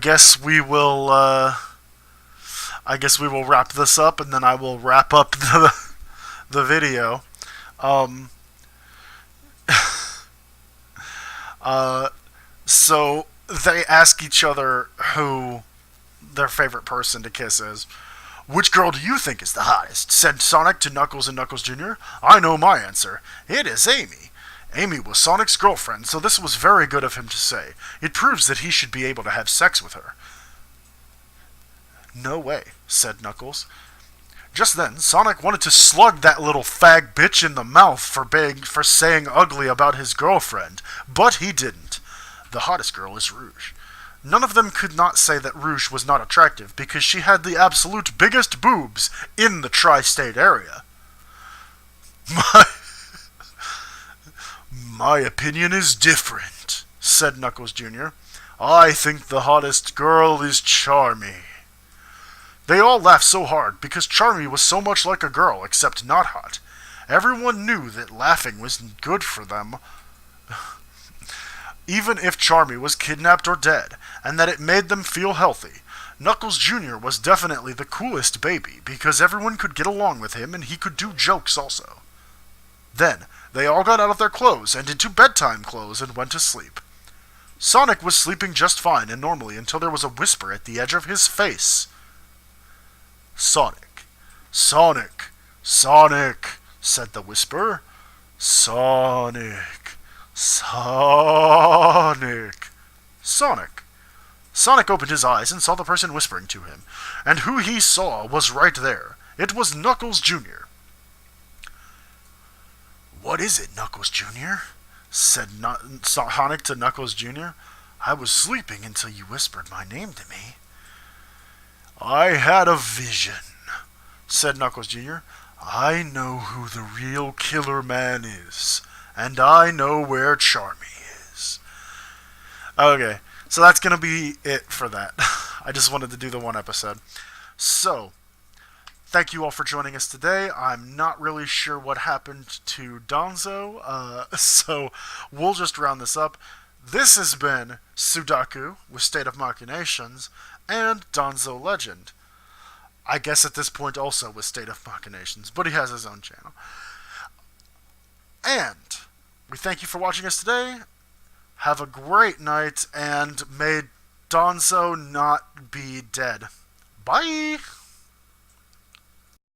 guess we will wrap this up, and then I will wrap up the video. So they ask each other who their favorite person to kiss is. Which girl do you think is the hottest? Said Sonic to Knuckles and Knuckles Jr. I know my answer. It is Amy. Amy was Sonic's girlfriend, so this was very good of him to say. It proves that he should be able to have sex with her. No way, said Knuckles. Just then, Sonic wanted to slug that little fag bitch in the mouth for saying ugly about his girlfriend, but he didn't. The hottest girl is Rouge. None of them could not say that Rouge was not attractive because she had the absolute biggest boobs in the tri-state area. My opinion is different, said Knuckles Jr. I think the hottest girl is Charmy. They all laughed so hard because Charmy was so much like a girl, except not hot. Everyone knew that laughing was good for them, even if Charmy was kidnapped or dead, and that it made them feel healthy. Knuckles Jr. was definitely the coolest baby, because everyone could get along with him and he could do jokes also. Then, they all got out of their clothes and into bedtime clothes and went to sleep. Sonic was sleeping just fine and normally until there was a whisper at the edge of his face. Sonic, Sonic, Sonic, said the whisper. Sonic, Sonic, Sonic. Sonic opened his eyes and saw the person whispering to him, and who he saw was right there. It was Knuckles Jr. What is it, Knuckles Jr.? Said Sonic to Knuckles Jr. I was sleeping until you whispered my name to me. I had a vision, said Knuckles Jr. I know who the real killer man is, and I know where Charmy is. Okay, so that's going to be it for that. I just wanted to do the one episode. So, thank you all for joining us today. I'm not really sure what happened to Donzo, so we'll just round this up. This has been Sudaku with State of Machinations and Donzo Legend. I guess at this point also with State of Machinations, but he has his own channel. And We thank you for watching us today. Have a great night, and may Donzo not be dead. Bye!